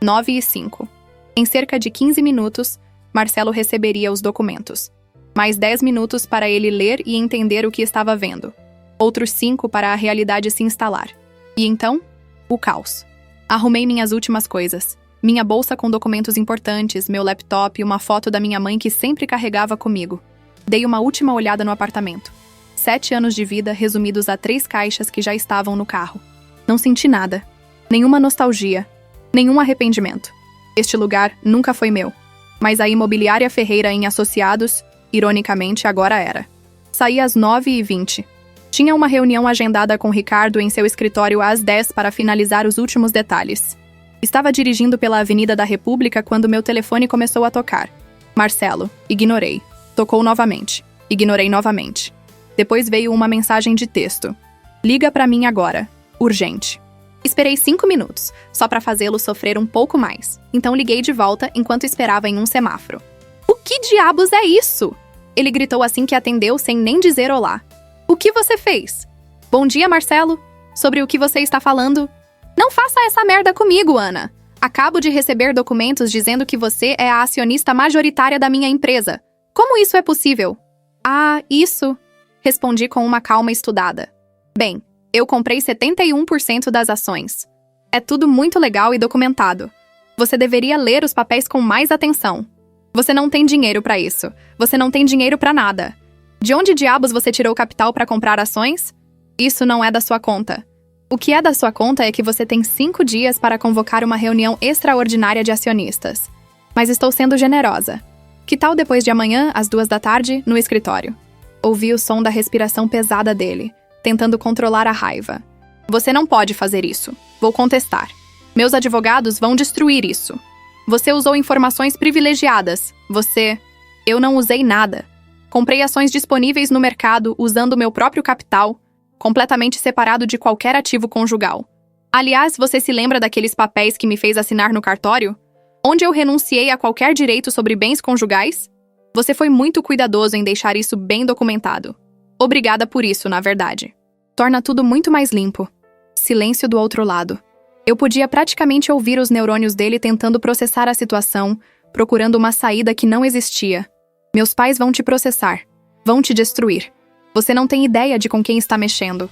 A: 9h05. Em cerca de 15 minutos, Marcelo receberia os documentos. Mais 10 minutos para ele ler e entender o que estava vendo. Outros 5 para a realidade se instalar. E então, o caos. Arrumei minhas últimas coisas. Minha bolsa com documentos importantes, meu laptop e uma foto da minha mãe que sempre carregava comigo. Dei uma última olhada no apartamento. 7 anos de vida resumidos a 3 caixas que já estavam no carro. Não senti nada. Nenhuma nostalgia. Nenhum arrependimento. Este lugar nunca foi meu. Mas a imobiliária Ferreira em Associados, ironicamente, agora era. Saí às 9h20. Tinha uma reunião agendada com Ricardo em seu escritório às 10 para finalizar os últimos detalhes. Estava dirigindo pela Avenida da República quando meu telefone começou a tocar. Marcelo. Ignorei. Tocou novamente. Ignorei novamente. Depois veio uma mensagem de texto. Liga pra mim agora. Urgente. Esperei 5 minutos, só para fazê-lo sofrer um pouco mais. Então liguei de volta enquanto esperava em um semáforo. O que diabos é isso? Ele gritou assim que atendeu sem nem dizer olá. O que você fez? Bom dia, Marcelo. Sobre o que você está falando? Não faça essa merda comigo, Ana. Acabo de receber documentos dizendo que você é a acionista majoritária da minha empresa. Como isso é possível? Ah, isso? Respondi com uma calma estudada. Bem, eu comprei 71% das ações. É tudo muito legal e documentado. Você deveria ler os papéis com mais atenção. Você não tem dinheiro para isso. Você não tem dinheiro para nada. De onde diabos você tirou capital para comprar ações? Isso não é da sua conta. O que é da sua conta é que você tem 5 dias para convocar uma reunião extraordinária de acionistas. Mas estou sendo generosa. Que tal depois de amanhã, às 2 da tarde, no escritório? Ouvi o som da respiração pesada dele, tentando controlar a raiva. Você não pode fazer isso. Vou contestar. Meus advogados vão destruir isso. Você usou informações privilegiadas. Eu não usei nada. Comprei ações disponíveis no mercado usando meu próprio capital, completamente separado de qualquer ativo conjugal. Aliás, você se lembra daqueles papéis que me fez assinar no cartório? Onde eu renunciei a qualquer direito sobre bens conjugais? Você foi muito cuidadoso em deixar isso bem documentado. Obrigada por isso, na verdade. Torna tudo muito mais limpo. Silêncio do outro lado. Eu podia praticamente ouvir os neurônios dele tentando processar a situação, procurando uma saída que não existia. Meus pais vão te processar. Vão te destruir. Você não tem ideia de com quem está mexendo.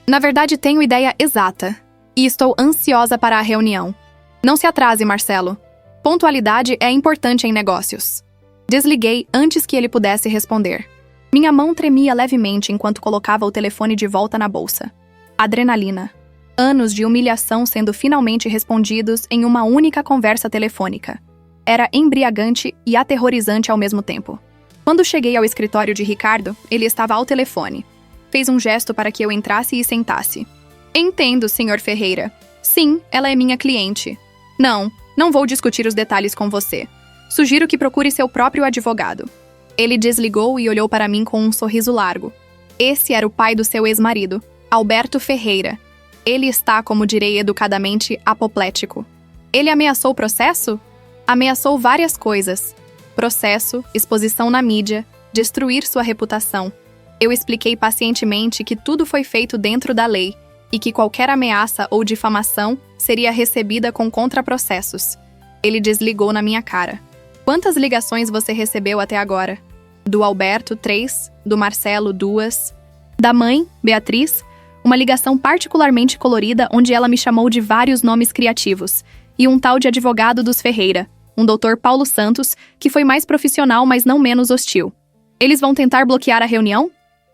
A: Na verdade, tenho ideia exata. E estou ansiosa para a reunião. Não se atrase, Marcelo. Pontualidade é importante em negócios. Desliguei antes que ele pudesse responder. Minha mão tremia levemente enquanto colocava o telefone de volta na bolsa. Adrenalina. Anos de humilhação sendo finalmente respondidos em uma única conversa telefônica. Era embriagante e aterrorizante ao mesmo tempo. Quando cheguei ao escritório de Ricardo, ele estava ao telefone. Fez um gesto para que eu entrasse e sentasse. Entendo, Sr. Ferreira. Sim, ela é minha cliente. Não vou discutir os detalhes com você. Sugiro que procure seu próprio advogado. Ele desligou e olhou para mim com um sorriso largo. Esse era o pai do seu ex-marido, Alberto Ferreira. Ele está, como direi educadamente, apoplético. Ele ameaçou o processo? Ameaçou várias coisas. Processo, exposição na mídia, destruir sua reputação. Eu expliquei pacientemente que tudo foi feito dentro da lei e que qualquer ameaça ou difamação seria recebida com contraprocessos. Ele desligou na minha cara. Quantas ligações você recebeu até agora? Do Alberto, 3. Do Marcelo, 2. Da mãe, Beatriz, uma ligação particularmente colorida onde ela me chamou de vários nomes criativos, e um tal de advogado dos Ferreira, um Dr. Paulo Santos, que foi mais profissional, mas não menos hostil. Eles vão tentar bloquear a reunião?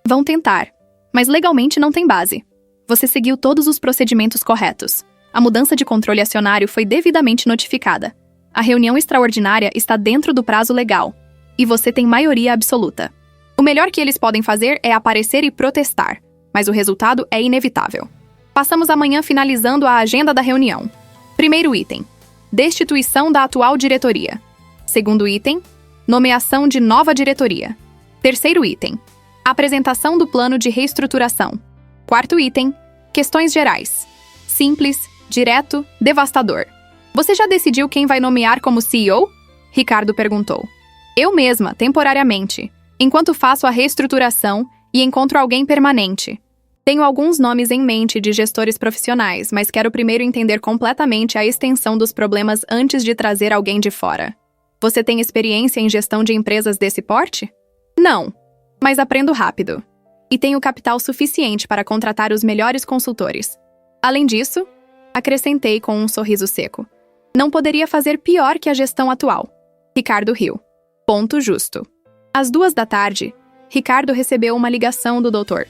A: Vão tentar, mas legalmente não tem base. Você seguiu todos os procedimentos corretos. A mudança de controle acionário foi devidamente notificada. A reunião extraordinária está dentro do prazo legal. E você tem maioria absoluta. O melhor que eles podem fazer é aparecer e protestar, mas o resultado é inevitável. Passamos amanhã finalizando a agenda da reunião. Primeiro item: destituição da atual diretoria. Segundo item: nomeação de nova diretoria. Terceiro item: apresentação do plano de reestruturação. Quarto item: questões gerais. Simples, direto, devastador. Você já decidiu quem vai nomear como CEO? Ricardo perguntou. Eu mesma, temporariamente, enquanto faço a reestruturação e encontro alguém permanente. Tenho alguns nomes em mente de gestores profissionais, mas quero primeiro entender completamente a extensão dos problemas antes de trazer alguém de fora. Você tem experiência em gestão de empresas desse porte? Não, mas aprendo rápido. E tenho capital suficiente para contratar os melhores consultores. Além disso, acrescentei com um sorriso seco, não poderia fazer pior que a gestão atual. Ricardo riu. Ponto justo. Às 2 da tarde, Ricardo recebeu uma ligação do Dr.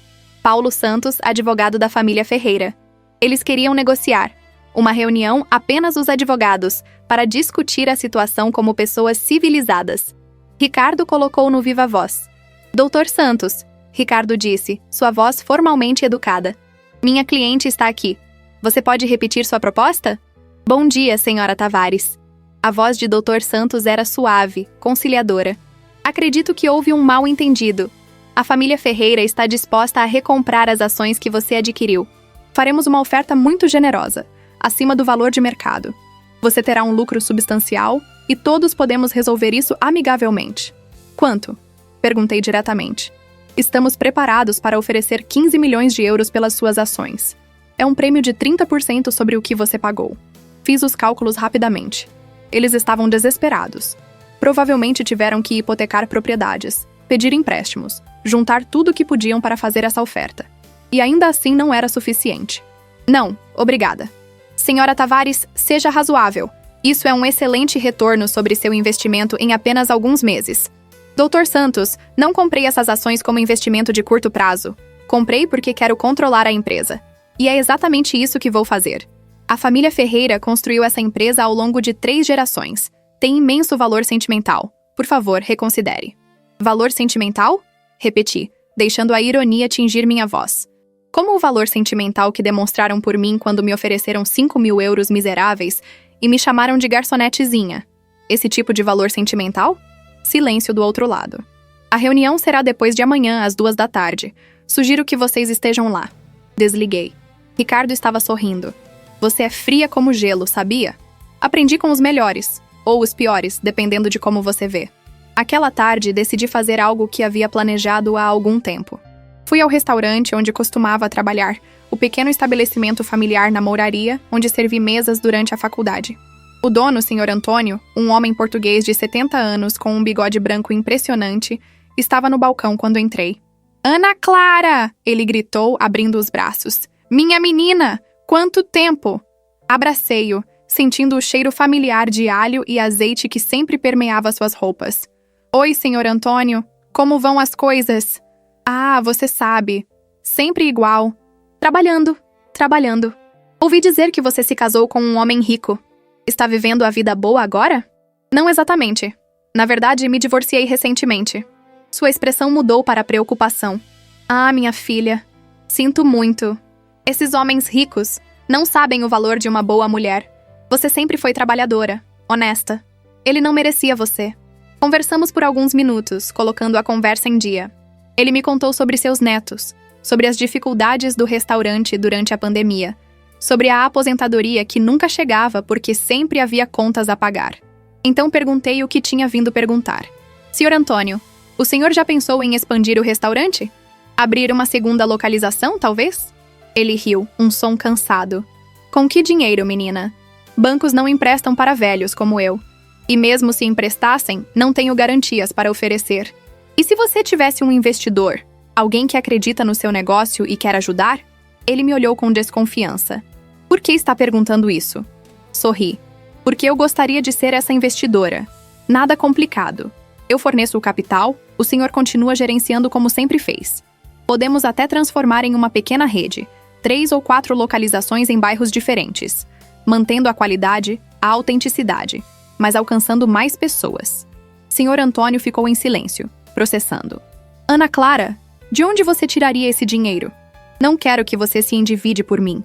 A: Paulo Santos, advogado da família Ferreira. Eles queriam negociar. Uma reunião apenas os advogados, para discutir a situação como pessoas civilizadas. Ricardo colocou no viva voz. Dr. Santos, Ricardo disse, sua voz formalmente educada. Minha cliente está aqui. Você pode repetir sua proposta? Bom dia, senhora Tavares. A voz de Dr. Santos era suave, conciliadora. Acredito que houve um mal-entendido. A família Ferreira está disposta a recomprar as ações que você adquiriu. Faremos uma oferta muito generosa, acima do valor de mercado. Você terá um lucro substancial e todos podemos resolver isso amigavelmente. Quanto? Perguntei diretamente. Estamos preparados para oferecer 15 milhões de euros pelas suas ações. É um prêmio de 30% sobre o que você pagou. Fiz os cálculos rapidamente. Eles estavam desesperados. Provavelmente tiveram que hipotecar propriedades, pedir empréstimos, juntar tudo o que podiam para fazer essa oferta. E ainda assim não era suficiente. Não, obrigada. Senhora Tavares, seja razoável. Isso é um excelente retorno sobre seu investimento em apenas alguns meses. Dr. Santos, não comprei essas ações como investimento de curto prazo. Comprei porque quero controlar a empresa. E é exatamente isso que vou fazer. A família Ferreira construiu essa empresa ao longo de 3 gerações. Tem imenso valor sentimental. Por favor, reconsidere. Valor sentimental? Repeti, deixando a ironia tingir minha voz. Como o valor sentimental que demonstraram por mim quando me ofereceram 5.000 euros miseráveis e me chamaram de garçonetezinha. Esse tipo de valor sentimental? Silêncio do outro lado. A reunião será depois de amanhã, às 2 da tarde. Sugiro que vocês estejam lá. Desliguei. Ricardo estava sorrindo. Você é fria como gelo, sabia? Aprendi com os melhores, ou os piores, dependendo de como você vê. Aquela tarde, decidi fazer algo que havia planejado há algum tempo. Fui ao restaurante onde costumava trabalhar, o pequeno estabelecimento familiar na Mouraria, onde servi mesas durante a faculdade. O dono, Sr. Antônio, um homem português de 70 anos com um bigode branco impressionante, estava no balcão quando entrei. Ana Clara! Ele gritou, abrindo os braços. Minha menina! Quanto tempo! Abracei-o, sentindo o cheiro familiar de alho e azeite que sempre permeava suas roupas. Oi, Sr. Antônio. Como vão as coisas? Ah, você sabe. Sempre igual. Trabalhando. Ouvi dizer que você se casou com um homem rico. Está vivendo a vida boa agora? Não exatamente. Na verdade, me divorciei recentemente. Sua expressão mudou para preocupação. Ah, minha filha. Sinto muito. Esses homens ricos não sabem o valor de uma boa mulher. Você sempre foi trabalhadora, honesta. Ele não merecia você. Conversamos por alguns minutos, colocando a conversa em dia. Ele me contou sobre seus netos, sobre as dificuldades do restaurante durante a pandemia, sobre a aposentadoria que nunca chegava porque sempre havia contas a pagar. Então perguntei o que tinha vindo perguntar. Sr. Antônio, o senhor já pensou em expandir o restaurante? Abrir uma segunda localização, talvez? Ele riu, um som cansado. Com que dinheiro, menina? Bancos não emprestam para velhos como eu. E mesmo se emprestassem, não tenho garantias para oferecer. E se você tivesse um investidor, alguém que acredita no seu negócio e quer ajudar? Ele me olhou com desconfiança. Por que está perguntando isso? Sorri. Porque eu gostaria de ser essa investidora. Nada complicado. Eu forneço o capital, o senhor continua gerenciando como sempre fez. Podemos até transformar em uma pequena rede, 3 ou 4 localizações em bairros diferentes, mantendo a qualidade, a autenticidade, mas alcançando mais pessoas. Sr. Antônio ficou em silêncio, processando. Ana Clara, de onde você tiraria esse dinheiro? Não quero que você se endivide por mim.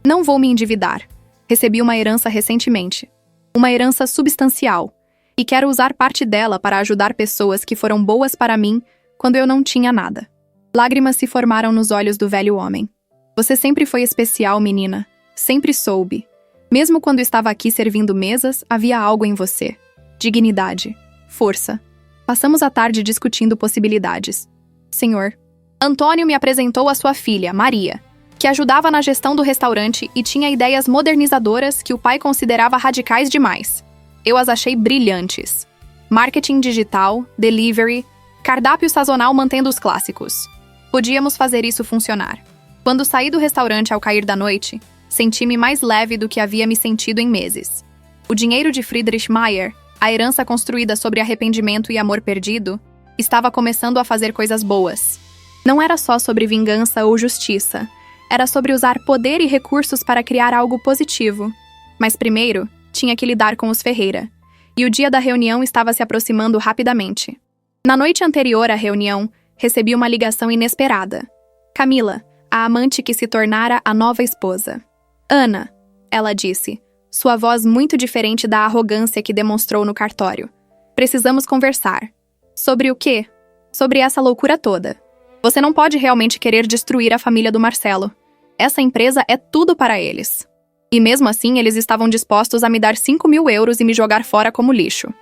A: Não vou me endividar. Recebi uma herança recentemente. Uma herança substancial. E quero usar parte dela para ajudar pessoas que foram boas para mim quando eu não tinha nada. Lágrimas se formaram nos olhos do velho homem. Você sempre foi especial, menina. Sempre soube. Mesmo quando estava aqui servindo mesas, havia algo em você. Dignidade. Força. Passamos a tarde discutindo possibilidades. Senhor, Antônio me apresentou a sua filha, Maria, que ajudava na gestão do restaurante e tinha ideias modernizadoras que o pai considerava radicais demais. Eu as achei brilhantes. Marketing digital, delivery, cardápio sazonal mantendo os clássicos. Podíamos fazer isso funcionar. Quando saí do restaurante ao cair da noite, senti-me mais leve do que havia me sentido em meses. O dinheiro de Friedrich Mayer, a herança construída sobre arrependimento e amor perdido, estava começando a fazer coisas boas. Não era só sobre vingança ou justiça, era sobre usar poder e recursos para criar algo positivo. Mas primeiro, tinha que lidar com os Ferreira. E o dia da reunião estava se aproximando rapidamente. Na noite anterior à reunião, recebi uma ligação inesperada. Camila, a amante que se tornara a nova esposa. Ana, ela disse, sua voz muito diferente da arrogância que demonstrou no cartório. Precisamos conversar. Sobre o quê? Sobre essa loucura toda. Você não pode realmente querer destruir a família do Marcelo. Essa empresa é tudo para eles. E mesmo assim, eles estavam dispostos a me dar 5.000 euros e me jogar fora como lixo.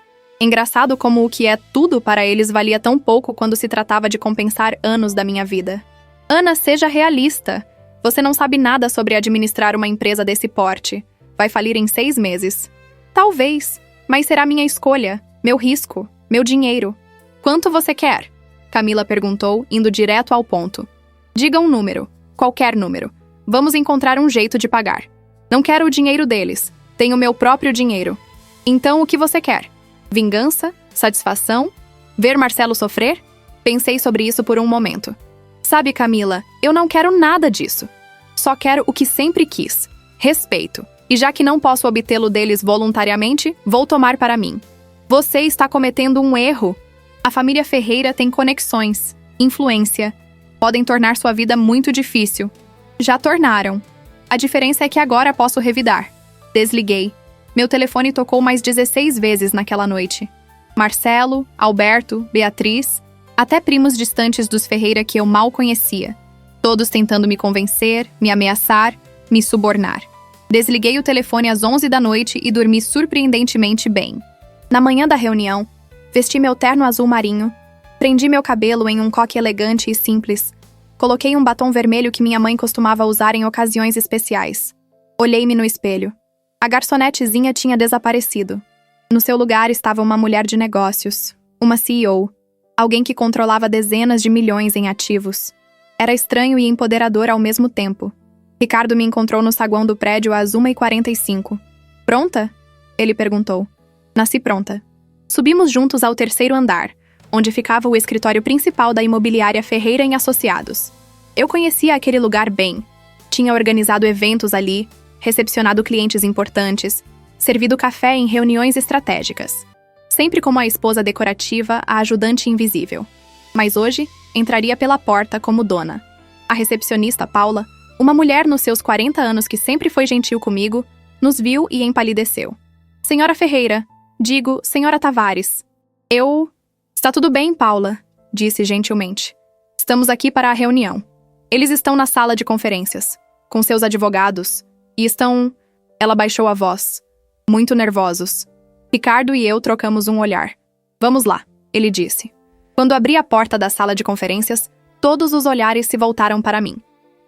A: Engraçado como o que é tudo para eles valia tão pouco quando se tratava de compensar anos da minha vida. Ana, seja realista. Você não sabe nada sobre administrar uma empresa desse porte. vai falir em 6 meses. Talvez, mas será minha escolha, meu risco, meu dinheiro. Quanto você quer? Camila perguntou, indo direto ao ponto. Diga um número, qualquer número. Vamos encontrar um jeito de pagar. Não quero o dinheiro deles, tenho meu próprio dinheiro. Então o que você quer? Vingança? Satisfação? Ver Marcelo sofrer? Pensei sobre isso por um momento. Sabe, Camila, eu não quero nada disso. Só quero o que sempre quis: respeito. E já que não posso obtê-lo deles voluntariamente, vou tomar para mim. Você está cometendo um erro. A família Ferreira tem conexões, influência. Podem tornar sua vida muito difícil. Já tornaram. A diferença é que agora posso revidar. Desliguei. Meu telefone tocou mais 16 vezes naquela noite. Marcelo, Alberto, Beatriz, até primos distantes dos Ferreira que eu mal conhecia. Todos tentando me convencer, me ameaçar, me subornar. Desliguei o telefone às 11 da noite e dormi surpreendentemente bem. Na manhã da reunião, vesti meu terno azul marinho, prendi meu cabelo em um coque elegante e simples, coloquei um batom vermelho que minha mãe costumava usar em ocasiões especiais. Olhei-me no espelho. A garçonetezinha tinha desaparecido. No seu lugar estava uma mulher de negócios, uma CEO, alguém que controlava dezenas de milhões em ativos. Era estranho e empoderador ao mesmo tempo. Ricardo me encontrou no saguão do prédio às 1h45. Pronta? Ele perguntou. Nasci pronta. Subimos juntos ao 3º andar, onde ficava o escritório principal da imobiliária Ferreira em Associados. Eu conhecia aquele lugar bem. Tinha organizado eventos ali, recepcionado clientes importantes, servido café em reuniões estratégicas. Sempre como a esposa decorativa, a ajudante invisível. Mas hoje, entraria pela porta como dona. A recepcionista Paula, uma mulher nos seus 40 anos que sempre foi gentil comigo, nos viu e empalideceu. Senhora Ferreira, digo, senhora Tavares. Está tudo bem, Paula, disse gentilmente. Estamos aqui para a reunião. Eles estão na sala de conferências, com seus advogados, e estão... Ela baixou a voz. Muito nervosos. Ricardo e eu trocamos um olhar. Vamos lá, ele disse. Quando abri a porta da sala de conferências, todos os olhares se voltaram para mim.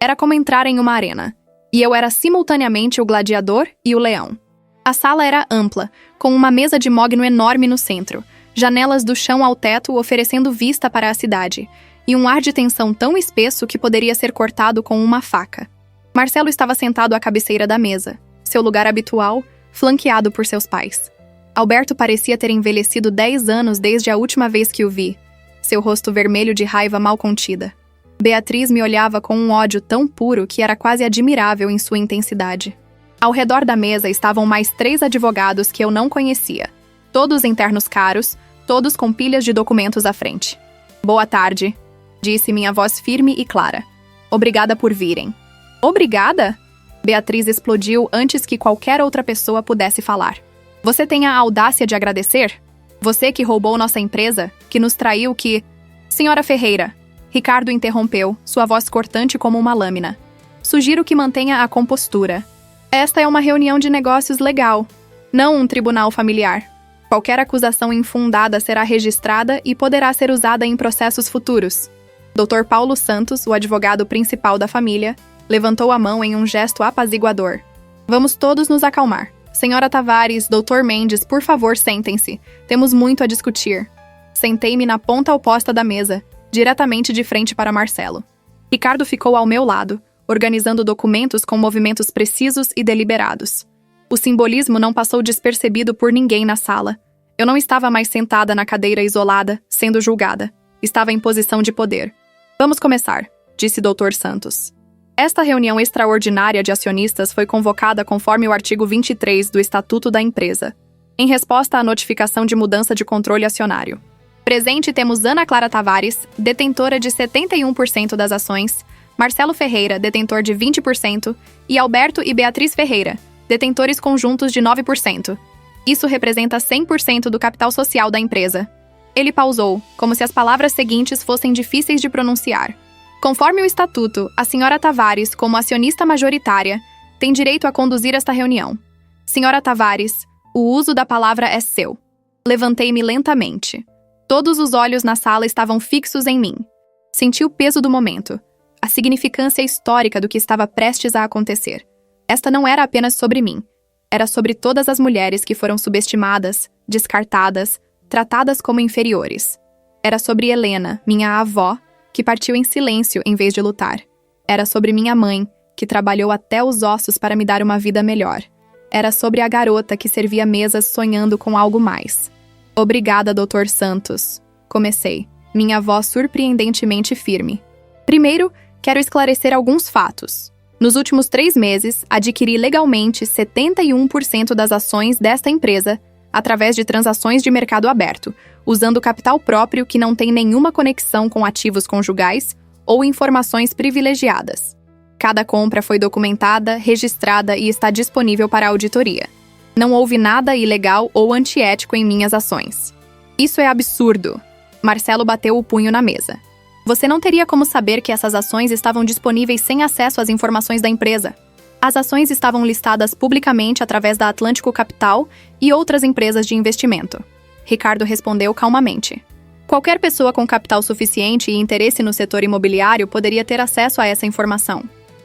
A: Era como entrar em uma arena, e eu era simultaneamente o gladiador e o leão. A sala era ampla, com uma mesa de mogno enorme no centro, janelas do chão ao teto oferecendo vista para a cidade, e um ar de tensão tão espesso que poderia ser cortado com uma faca. Marcelo estava sentado à cabeceira da mesa, seu lugar habitual, flanqueado por seus pais. Alberto parecia ter envelhecido 10 anos desde a última vez que o vi, seu rosto vermelho de raiva mal contida. Beatriz me olhava com um ódio tão puro que era quase admirável em sua intensidade. Ao redor da mesa estavam mais 3 advogados que eu não conhecia, todos em ternos caros, todos com pilhas de documentos à frente. Boa tarde, disse minha voz firme e clara. Obrigada por virem. Obrigada? Beatriz explodiu antes que qualquer outra pessoa pudesse falar. Você tem a audácia de agradecer? Você que roubou nossa empresa, que nos traiu, que... Senhora Ferreira, Ricardo interrompeu, sua voz cortante como uma lâmina. Sugiro que mantenha a compostura. Esta é uma reunião de negócios legal, não um tribunal familiar. Qualquer acusação infundada será registrada e poderá ser usada em processos futuros. Dr. Paulo Santos, o advogado principal da família, levantou a mão em um gesto apaziguador. Vamos todos nos acalmar. Senhora Tavares, Dr. Mendes, por favor, sentem-se. Temos muito a discutir. Sentei-me na ponta oposta da mesa, diretamente de frente para Marcelo. Ricardo ficou ao meu lado, organizando documentos com movimentos precisos e deliberados. O simbolismo não passou despercebido por ninguém na sala. Eu não estava mais sentada na cadeira isolada, sendo julgada. Estava em posição de poder. Vamos começar, disse Dr. Santos. Esta reunião extraordinária de acionistas foi convocada conforme o artigo 23 do Estatuto da Empresa, em resposta à notificação de mudança de controle acionário. Presente temos Ana Clara Tavares, detentora de 71% das ações, Marcelo Ferreira, detentor de 20%, e Alberto e Beatriz Ferreira, detentores conjuntos de 9%. Isso representa 100% do capital social da empresa. Ele pausou, como se as palavras seguintes fossem difíceis de pronunciar. Conforme o estatuto, a senhora Tavares, como acionista majoritária, tem direito a conduzir esta reunião. Senhora Tavares, o uso da palavra é seu. Levantei-me lentamente. Todos os olhos na sala estavam fixos em mim. Senti o peso do momento, a significância histórica do que estava prestes a acontecer. Esta não era apenas sobre mim. Era sobre todas as mulheres que foram subestimadas, descartadas, tratadas como inferiores. Era sobre Helena, minha avó, que partiu em silêncio em vez de lutar. Era sobre minha mãe, que trabalhou até os ossos para me dar uma vida melhor. Era sobre a garota que servia mesas sonhando com algo mais. Obrigada, Dr. Santos. Comecei, minha voz surpreendentemente firme. Primeiro, quero esclarecer alguns fatos. Nos últimos 3 meses, adquiri legalmente 71% das ações desta empresa através de transações de mercado aberto, usando capital próprio que não tem nenhuma conexão com ativos conjugais ou informações privilegiadas. Cada compra foi documentada, registrada e está disponível para auditoria. Não houve nada ilegal ou antiético em minhas ações. Isso é absurdo. Marcelo bateu o punho na mesa. Você não teria como saber que essas ações estavam disponíveis sem acesso às informações da empresa. As ações estavam listadas publicamente através da Atlântico Capital e outras empresas de investimento. Ricardo respondeu calmamente. Qualquer pessoa com capital suficiente e interesse no setor imobiliário poderia ter acesso a essa informação.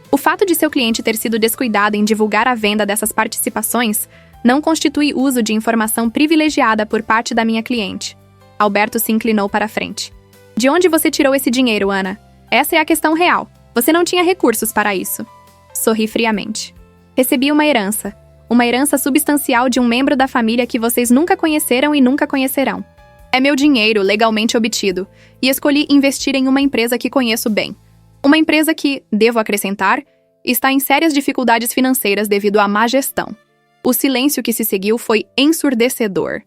A: O fato de seu cliente ter sido descuidado em divulgar a venda dessas participações não constitui uso de informação privilegiada por parte da minha cliente. Alberto se inclinou para a frente. De onde você tirou esse dinheiro, Ana? Essa é a questão real. Você não tinha recursos para isso. Sorri friamente. Recebi uma herança substancial de um membro da família que vocês nunca conheceram e nunca conhecerão. É meu dinheiro legalmente obtido, e escolhi investir em uma empresa que conheço bem. Uma empresa que, devo acrescentar, está em sérias dificuldades financeiras devido à má gestão. O silêncio que se seguiu foi ensurdecedor.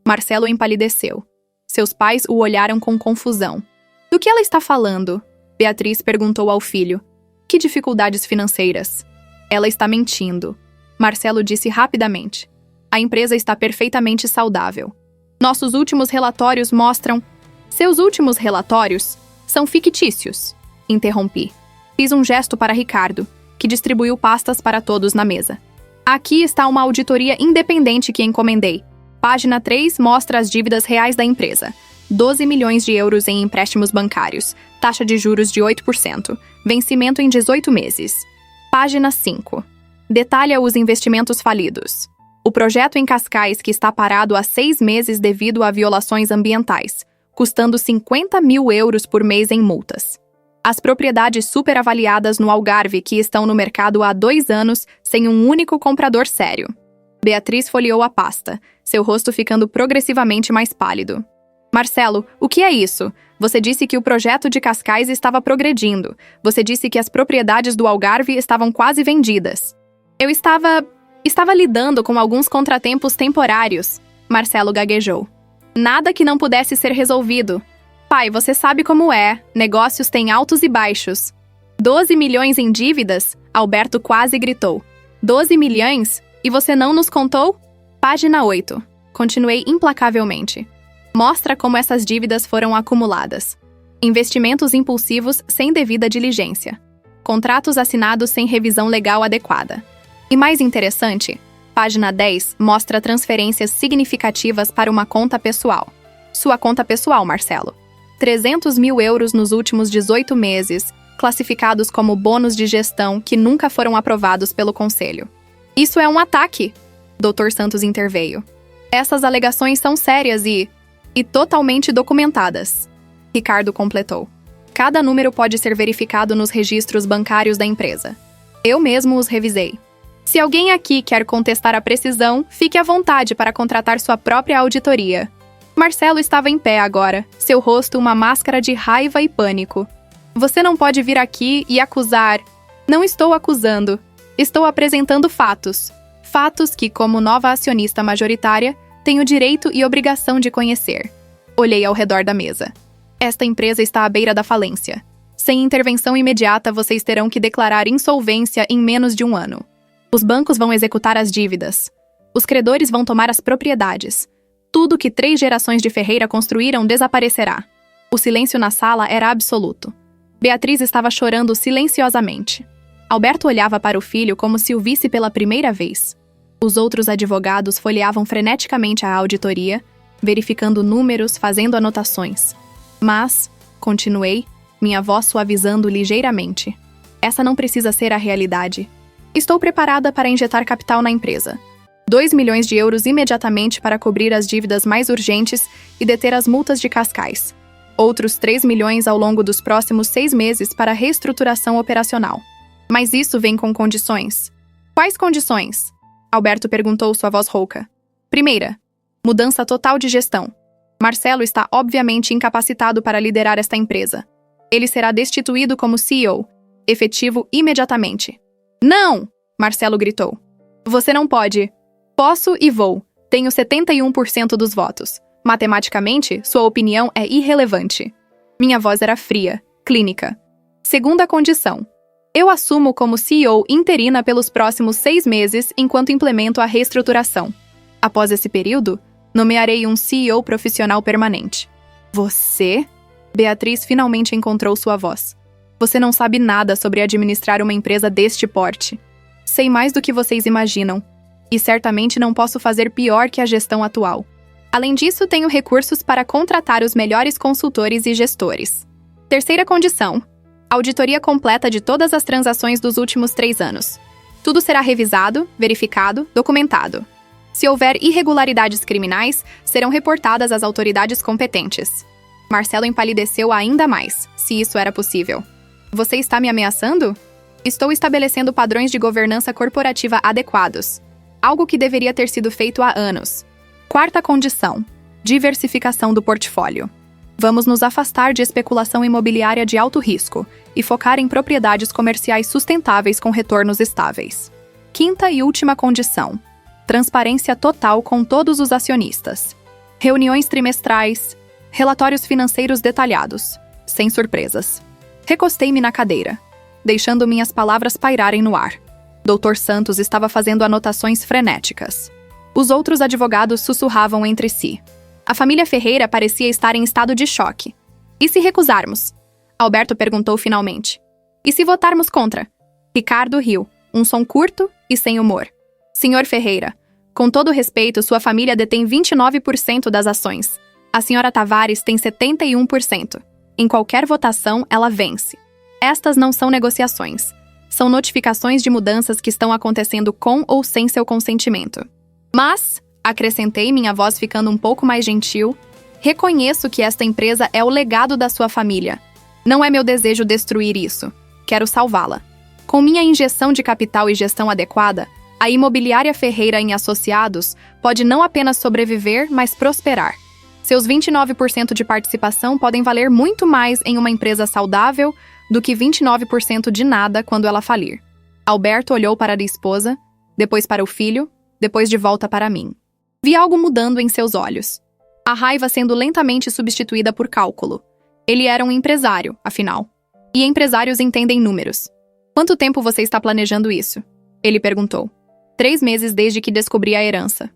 A: Marcelo empalideceu. Seus pais o olharam com confusão. Do que ela está falando? Beatriz perguntou ao filho. Que dificuldades financeiras? Ela está mentindo. Marcelo disse rapidamente. A empresa está perfeitamente saudável. Nossos últimos relatórios mostram... Seus últimos relatórios são fictícios. Interrompi. Fiz um gesto para Ricardo, que distribuiu pastas para todos na mesa. Aqui está uma auditoria independente que encomendei. Página 3 mostra as dívidas reais da empresa. 12 milhões de euros em empréstimos bancários, taxa de juros de 8%, vencimento em 18 meses. Página 5. Detalha os investimentos falidos. O projeto em Cascais que está parado há 6 meses devido a violações ambientais, custando 50 mil euros por mês em multas. As propriedades superavaliadas no Algarve que estão no mercado há 2 anos sem um único comprador sério. Beatriz folheou a pasta, seu rosto ficando progressivamente mais pálido. Marcelo, o que é isso? Você disse que o projeto de Cascais estava progredindo. Você disse que as propriedades do Algarve estavam quase vendidas. Eu estava lidando com alguns contratempos temporários. Marcelo gaguejou. Nada que não pudesse ser resolvido. Pai, você sabe como é. Negócios têm altos e baixos. 12 milhões em dívidas? Alberto quase gritou. 12 milhões? E você não nos contou? Página 8. Continuei implacavelmente. Mostra como essas dívidas foram acumuladas. Investimentos impulsivos sem devida diligência. Contratos assinados sem revisão legal adequada. E mais interessante, página 10 mostra transferências significativas para uma conta pessoal. Sua conta pessoal, Marcelo. 300 mil euros nos últimos 18 meses, classificados como bônus de gestão que nunca foram aprovados pelo Conselho. Isso é um ataque, Dr. Santos interveio. Essas alegações são sérias e totalmente documentadas. Ricardo completou. Cada número pode ser verificado nos registros bancários da empresa. Eu mesmo os revisei. Se alguém aqui quer contestar a precisão, fique à vontade para contratar sua própria auditoria. Marcelo estava em pé agora, seu rosto uma máscara de raiva e pânico. Você não pode vir aqui e acusar. Não estou acusando. Estou apresentando fatos. Fatos que, como nova acionista majoritária, tenho direito e obrigação de conhecer. Olhei ao redor da mesa. Esta empresa está à beira da falência. Sem intervenção imediata, vocês terão que declarar insolvência em menos de 1 ano. Os bancos vão executar as dívidas. Os credores vão tomar as propriedades. Tudo que 3 gerações de Ferreira construíram desaparecerá. O silêncio na sala era absoluto. Beatriz estava chorando silenciosamente. Alberto olhava para o filho como se o visse pela primeira vez. Os outros advogados folheavam freneticamente a auditoria, verificando números, fazendo anotações. Mas, continuei, minha voz suavizando ligeiramente. Essa não precisa ser a realidade. Estou preparada para injetar capital na empresa. 2 milhões de euros imediatamente para cobrir as dívidas mais urgentes e deter as multas de Cascais. Outros 3 milhões ao longo dos próximos 6 meses para reestruturação operacional. Mas isso vem com condições. Quais condições? Alberto perguntou sua voz rouca. Primeira, mudança total de gestão. Marcelo está obviamente incapacitado para liderar esta empresa. Ele será destituído como CEO, efetivo imediatamente. Não! Marcelo gritou. Você não pode. Posso e vou. Tenho 71% dos votos. Matematicamente, sua opinião é irrelevante. Minha voz era fria, clínica. Segunda condição. Eu assumo como CEO interina pelos próximos 6 meses enquanto implemento a reestruturação. Após esse período, nomearei um CEO profissional permanente. Você? Beatriz finalmente encontrou sua voz. Você não sabe nada sobre administrar uma empresa deste porte. Sei mais do que vocês imaginam. E certamente não posso fazer pior que a gestão atual. Além disso, tenho recursos para contratar os melhores consultores e gestores. Terceira condição. Auditoria completa de todas as transações dos últimos 3 anos. Tudo será revisado, verificado, documentado. Se houver irregularidades criminais, serão reportadas às autoridades competentes. Marcelo empalideceu ainda mais, se isso era possível. Você está me ameaçando? Estou estabelecendo padrões de governança corporativa adequados. Algo que deveria ter sido feito há anos. Quarta condição. Diversificação do portfólio. Vamos nos afastar de especulação imobiliária de alto risco e focar em propriedades comerciais sustentáveis com retornos estáveis. Quinta e última condição. Transparência total com todos os acionistas. Reuniões trimestrais, relatórios financeiros detalhados, sem surpresas. Recostei-me na cadeira, deixando minhas palavras pairarem no ar. Dr. Santos estava fazendo anotações frenéticas. Os outros advogados sussurravam entre si. A família Ferreira parecia estar em estado de choque. E se recusarmos? Alberto perguntou finalmente. E se votarmos contra? Ricardo riu, um som curto e sem humor. Senhor Ferreira, com todo respeito, sua família detém 29% das ações. A senhora Tavares tem 71%. Em qualquer votação, ela vence. Estas não são negociações. São notificações de mudanças que estão acontecendo com ou sem seu consentimento. Mas, acrescentei, minha voz ficando um pouco mais gentil, reconheço que esta empresa é o legado da sua família. Não é meu desejo destruir isso. Quero salvá-la. Com minha injeção de capital e gestão adequada, a Imobiliária Ferreira em Associados pode não apenas sobreviver, mas prosperar. Seus 29% de participação podem valer muito mais em uma empresa saudável do que 29% de nada quando ela falir. Alberto olhou para a esposa, depois para o filho, depois de volta para mim. Vi algo mudando em seus olhos. A raiva sendo lentamente substituída por cálculo. Ele era um empresário, afinal. E empresários entendem números. Quanto tempo você está planejando isso? Ele perguntou. 3 meses desde que descobri a herança.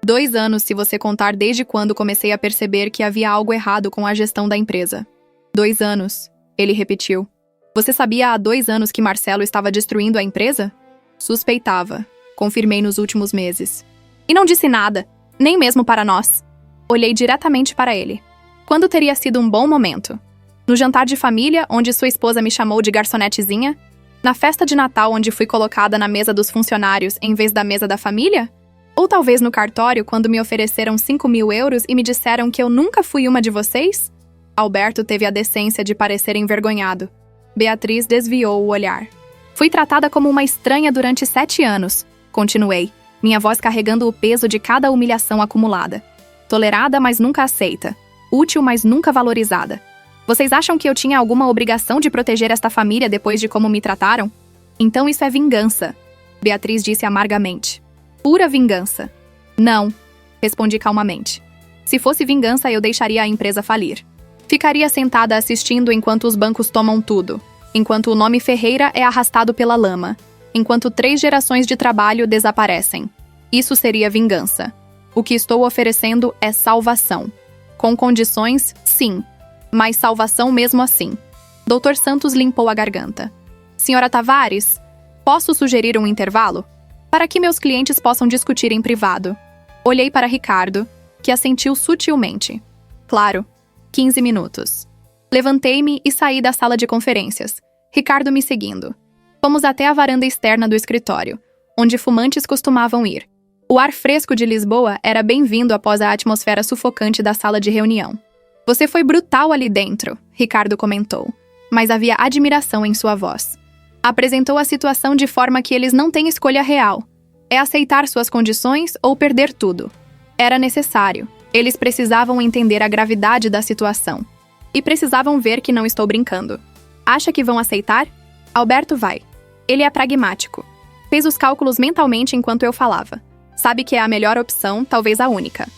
A: 2 anos se você contar desde quando comecei a perceber que havia algo errado com a gestão da empresa. 2 anos, ele repetiu. Você sabia há 2 anos que Marcelo estava destruindo a empresa? Suspeitava. Confirmei nos últimos meses. E não disse nada, nem mesmo para nós. Olhei diretamente para ele. Quando teria sido um bom momento? No jantar de família, onde sua esposa me chamou de garçonetezinha? Na festa de Natal, onde fui colocada na mesa dos funcionários em vez da mesa da família? Ou talvez no cartório, quando me ofereceram 5.000 euros e me disseram que eu nunca fui uma de vocês? Alberto teve a decência de parecer envergonhado. Beatriz desviou o olhar. Fui tratada como uma estranha durante 7 anos, continuei, minha voz carregando o peso de cada humilhação acumulada. Tolerada, mas nunca aceita. Útil, mas nunca valorizada. Vocês acham que eu tinha alguma obrigação de proteger esta família depois de como me trataram? Então isso é vingança, Beatriz disse amargamente. Pura vingança. Não, respondi calmamente. Se fosse vingança, eu deixaria a empresa falir. Ficaria sentada assistindo enquanto os bancos tomam tudo, enquanto o nome Ferreira é arrastado pela lama, enquanto 3 gerações de trabalho desaparecem. Isso seria vingança. O que estou oferecendo é salvação. Com condições, sim, mas salvação mesmo assim. Dr. Santos limpou a garganta. Senhora Tavares, posso sugerir um intervalo? Para que meus clientes possam discutir em privado. Olhei para Ricardo, que assentiu sutilmente. Claro, 15 minutos. Levantei-me e saí da sala de conferências, Ricardo me seguindo. Fomos até a varanda externa do escritório, onde fumantes costumavam ir. O ar fresco de Lisboa era bem-vindo após a atmosfera sufocante da sala de reunião. Você foi brutal ali dentro, Ricardo comentou, mas havia admiração em sua voz. Apresentou a situação de forma que eles não têm escolha real. É aceitar suas condições ou perder tudo. Era necessário. Eles precisavam entender a gravidade da situação. E precisavam ver que não estou brincando. Acha que vão aceitar? Alberto vai. Ele é pragmático. Fez os cálculos mentalmente enquanto eu falava. Sabe que é a melhor opção, talvez a única.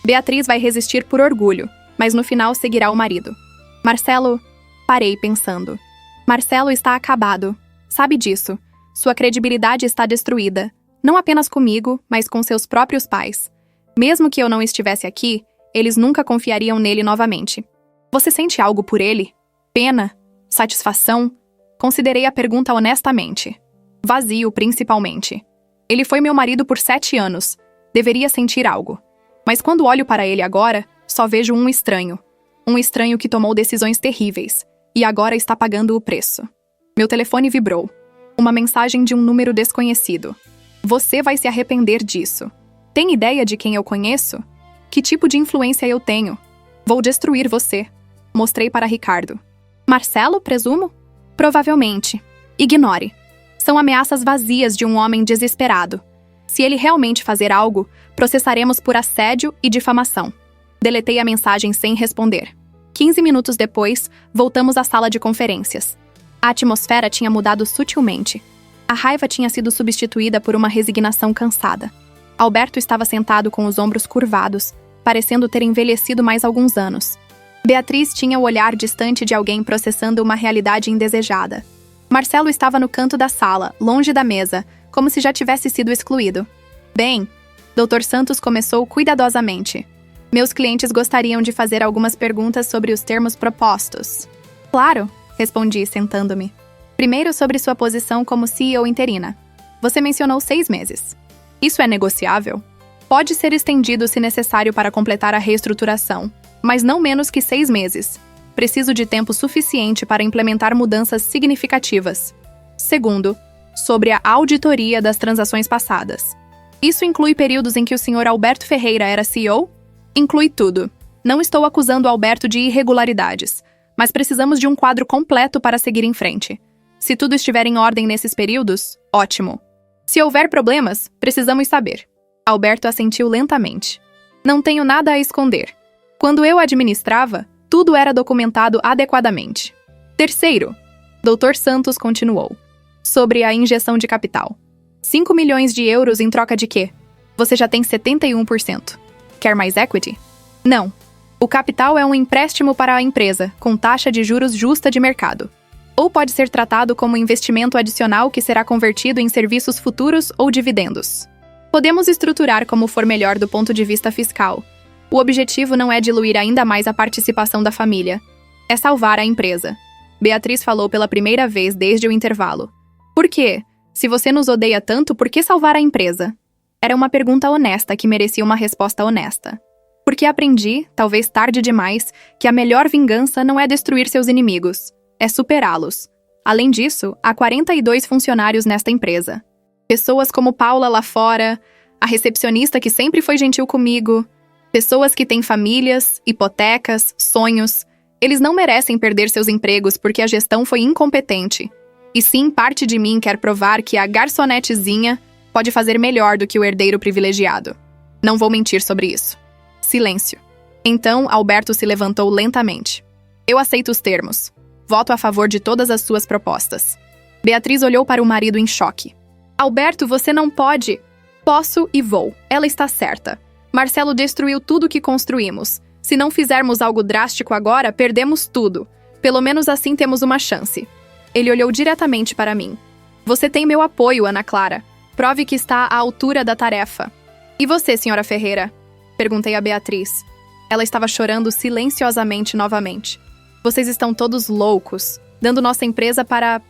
A: Beatriz vai resistir por orgulho, mas no final seguirá o marido. Marcelo... Parei pensando. Marcelo está acabado. Sabe disso. Sua credibilidade está destruída. Não apenas comigo, mas com seus próprios pais. Mesmo que eu não estivesse aqui, eles nunca confiariam nele novamente. Você sente algo por ele? Pena? Satisfação? Considerei a pergunta honestamente. Vazio, principalmente. Ele foi meu marido por 7 anos. Deveria sentir algo. Mas quando olho para ele agora, só vejo um estranho. Um estranho que tomou decisões terríveis. E agora está pagando o preço. Meu telefone vibrou. Uma mensagem de um número desconhecido. Você vai se arrepender disso. Tem ideia de quem eu conheço? Que tipo de influência eu tenho? Vou destruir você. Mostrei para Ricardo. Marcelo, presumo? Provavelmente. Ignore. São ameaças vazias de um homem desesperado. Se ele realmente fazer algo, processaremos por assédio e difamação. Deletei a mensagem sem responder. 15 minutos depois, voltamos à sala de conferências. A atmosfera tinha mudado sutilmente. A raiva tinha sido substituída por uma resignação cansada. Alberto estava sentado com os ombros curvados, parecendo ter envelhecido mais alguns anos. Beatriz tinha o olhar distante de alguém processando uma realidade indesejada. Marcelo estava no canto da sala, longe da mesa, como se já tivesse sido excluído. Bem, Dr. Santos começou cuidadosamente. Meus clientes gostariam de fazer algumas perguntas sobre os termos propostos. Claro, respondi, sentando-me. Primeiro sobre sua posição como CEO interina. Você mencionou 6 meses. Isso é negociável? Pode ser estendido se necessário para completar a reestruturação, mas não menos que 6 meses. Preciso de tempo suficiente para implementar mudanças significativas. Segundo, sobre a auditoria das transações passadas. Isso inclui períodos em que o Sr. Alberto Ferreira era CEO? Inclui tudo. Não estou acusando Alberto de irregularidades, mas precisamos de um quadro completo para seguir em frente. Se tudo estiver em ordem nesses períodos, ótimo. Se houver problemas, precisamos saber. Alberto assentiu lentamente. Não tenho nada a esconder. Quando eu administrava, tudo era documentado adequadamente. Terceiro, Dr. Santos continuou. Sobre a injeção de capital. 5 milhões de euros em troca de quê? Você já tem 71%. Quer mais equity? Não. O capital é um empréstimo para a empresa, com taxa de juros justa de mercado. Ou pode ser tratado como investimento adicional que será convertido em serviços futuros ou dividendos. Podemos estruturar como for melhor do ponto de vista fiscal. O objetivo não é diluir ainda mais a participação da família. É salvar a empresa. Beatriz falou pela primeira vez desde o intervalo. Por quê? Se você nos odeia tanto, por que salvar a empresa? Era uma pergunta honesta que merecia uma resposta honesta. Porque aprendi, talvez tarde demais, que a melhor vingança não é destruir seus inimigos, é superá-los. Além disso, há 42 funcionários nesta empresa. Pessoas como Paula lá fora, a recepcionista que sempre foi gentil comigo, pessoas que têm famílias, hipotecas, sonhos. Eles não merecem perder seus empregos porque a gestão foi incompetente. E sim, parte de mim quer provar que a garçonetezinha pode fazer melhor do que o herdeiro privilegiado. Não vou mentir sobre isso. Silêncio. Então, Alberto se levantou lentamente. Eu aceito os termos. Voto a favor de todas as suas propostas. Beatriz olhou para o marido em choque. Alberto, você não pode. Posso e vou. Ela está certa. Marcelo destruiu tudo que construímos. Se não fizermos algo drástico agora, perdemos tudo. Pelo menos assim temos uma chance. Ele olhou diretamente para mim. Você tem meu apoio, Ana Clara. Prove que está à altura da tarefa. E você, senhora Ferreira? Perguntei a Beatriz. Ela estava chorando silenciosamente novamente. Vocês estão todos loucos, dando nossa empresa para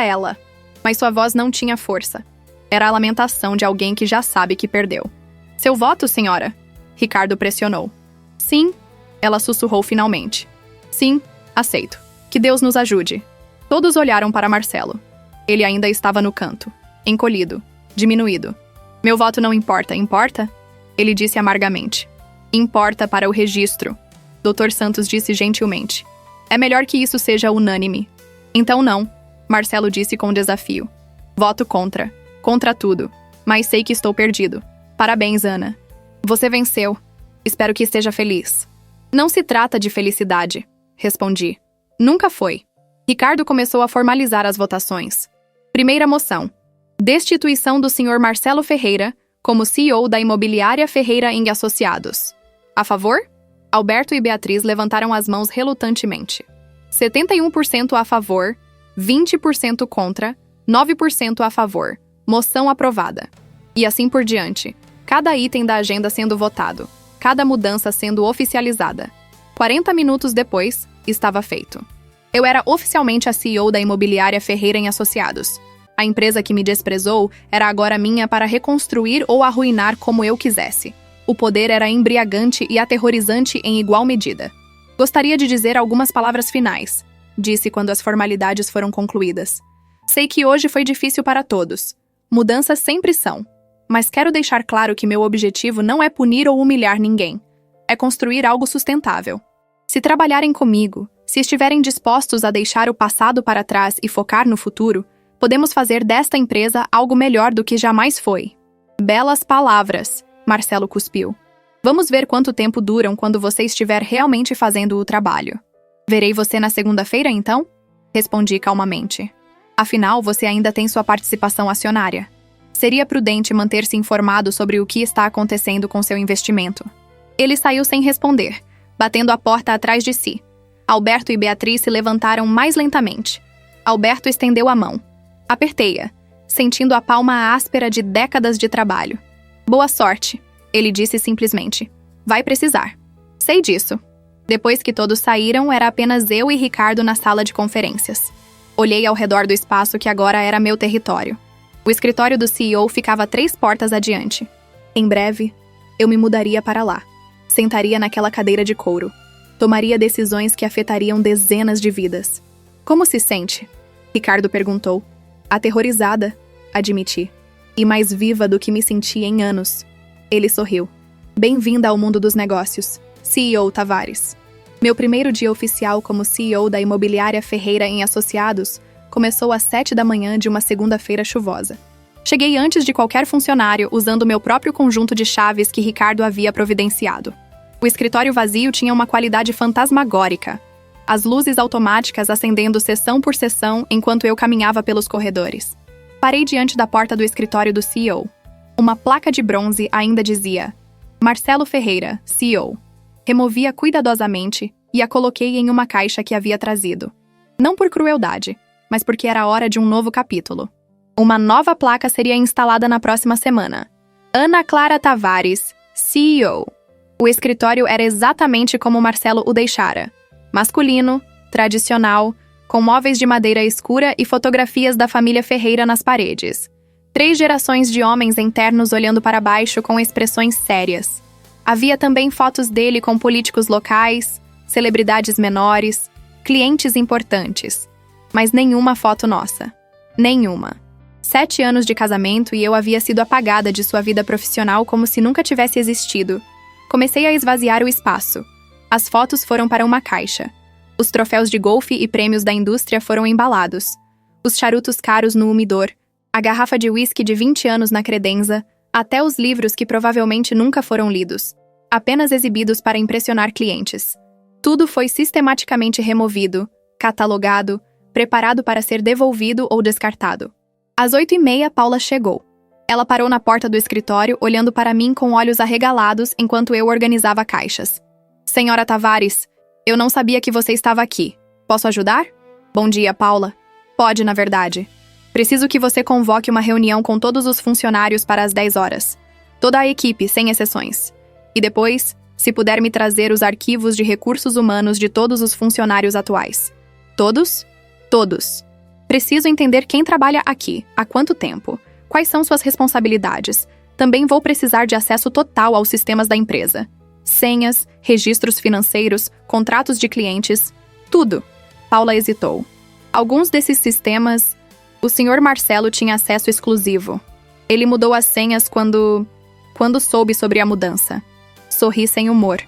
A: ela. Mas sua voz não tinha força. Era a lamentação de alguém que já sabe que perdeu. Seu voto, senhora? Ricardo pressionou. Sim, ela sussurrou finalmente. Sim, aceito. Que Deus nos ajude. Todos olharam para Marcelo. Ele ainda estava no canto, encolhido, diminuído. Meu voto não importa, importa? Ele disse amargamente. Importa para o registro, Dr. Santos disse gentilmente. É melhor que isso seja unânime. Então não, Marcelo disse com desafio. Voto contra. Contra tudo. Mas sei que estou perdido. Parabéns, Ana. Você venceu. Espero que esteja feliz. Não se trata de felicidade, respondi. Nunca foi. Ricardo começou a formalizar as votações. Primeira moção. Destituição do Sr. Marcelo Ferreira como CEO da imobiliária Ferreira e Associados. A favor? Alberto e Beatriz levantaram as mãos relutantemente. 71% a favor, 20% contra, 9% a favor. Moção aprovada. E assim por diante. Cada item da agenda sendo votado. Cada mudança sendo oficializada. 40 minutos depois, estava feito. Eu era oficialmente a CEO da imobiliária Ferreira e Associados. A empresa que me desprezou era agora minha para reconstruir ou arruinar como eu quisesse. O poder era embriagante e aterrorizante em igual medida. Gostaria de dizer algumas palavras finais, disse quando as formalidades foram concluídas. Sei que hoje foi difícil para todos. Mudanças sempre são. Mas quero deixar claro que meu objetivo não é punir ou humilhar ninguém. É construir algo sustentável. Se trabalharem comigo, se estiverem dispostos a deixar o passado para trás e focar no futuro, podemos fazer desta empresa algo melhor do que jamais foi. Belas palavras, Marcelo cuspiu. Vamos ver quanto tempo duram quando você estiver realmente fazendo o trabalho. Verei você na segunda-feira, então? Respondi calmamente. Afinal, você ainda tem sua participação acionária. Seria prudente manter-se informado sobre o que está acontecendo com seu investimento. Ele saiu sem responder, batendo a porta atrás de si. Alberto e Beatriz se levantaram mais lentamente. Alberto estendeu a mão. Apertei-a, sentindo a palma áspera de décadas de trabalho. Boa sorte, ele disse simplesmente. Vai precisar. Sei disso. Depois que todos saíram, era apenas eu e Ricardo na sala de conferências. Olhei ao redor do espaço que agora era meu território. O escritório do CEO ficava 3 portas adiante. Em breve, eu me mudaria para lá. Sentaria naquela cadeira de couro. Tomaria decisões que afetariam dezenas de vidas. Como se sente? Ricardo perguntou. Aterrorizada, admiti. E mais viva do que me senti em anos. Ele sorriu. Bem-vinda ao mundo dos negócios, CEO Tavares. Meu primeiro dia oficial como CEO da imobiliária Ferreira e Associados começou às 7 da manhã de uma segunda-feira chuvosa. Cheguei antes de qualquer funcionário usando meu próprio conjunto de chaves que Ricardo havia providenciado. O escritório vazio tinha uma qualidade fantasmagórica. As luzes automáticas acendendo seção por seção enquanto eu caminhava pelos corredores. Parei diante da porta do escritório do CEO. Uma placa de bronze ainda dizia Marcelo Ferreira, CEO. Removi-a cuidadosamente e a coloquei em uma caixa que havia trazido. Não por crueldade, mas porque era hora de um novo capítulo. Uma nova placa seria instalada na próxima semana. Ana Clara Tavares, CEO. O escritório era exatamente como Marcelo o deixara. Masculino, tradicional, com móveis de madeira escura e fotografias da família Ferreira nas paredes. 3 gerações de homens internos olhando para baixo com expressões sérias. Havia também fotos dele com políticos locais, celebridades menores, clientes importantes. Mas nenhuma foto nossa. Nenhuma. 7 anos de casamento e eu havia sido apagada de sua vida profissional como se nunca tivesse existido. Comecei a esvaziar o espaço. As fotos foram para uma caixa. Os troféus de golfe e prêmios da indústria foram embalados. Os charutos caros no umidor, a garrafa de uísque de 20 anos na credenza, até os livros que provavelmente nunca foram lidos, apenas exibidos para impressionar clientes. Tudo foi sistematicamente removido, catalogado, preparado para ser devolvido ou descartado. Às 8h30, Paula chegou. Ela parou na porta do escritório, olhando para mim com olhos arregalados enquanto eu organizava caixas. Senhora Tavares, eu não sabia que você estava aqui. Posso ajudar? Bom dia, Paula. Pode, na verdade. Preciso que você convoque uma reunião com todos os funcionários para as 10 horas. Toda a equipe, sem exceções. E depois, se puder me trazer os arquivos de recursos humanos de todos os funcionários atuais. Todos? Todos. Preciso entender quem trabalha aqui, há quanto tempo, quais são suas responsabilidades. Também vou precisar de acesso total aos sistemas da empresa. Senhas, registros financeiros, contratos de clientes, tudo. Paula hesitou. Alguns desses sistemas, o Sr. Marcelo tinha acesso exclusivo. Ele mudou as senhas quando soube sobre a mudança. Sorri sem humor.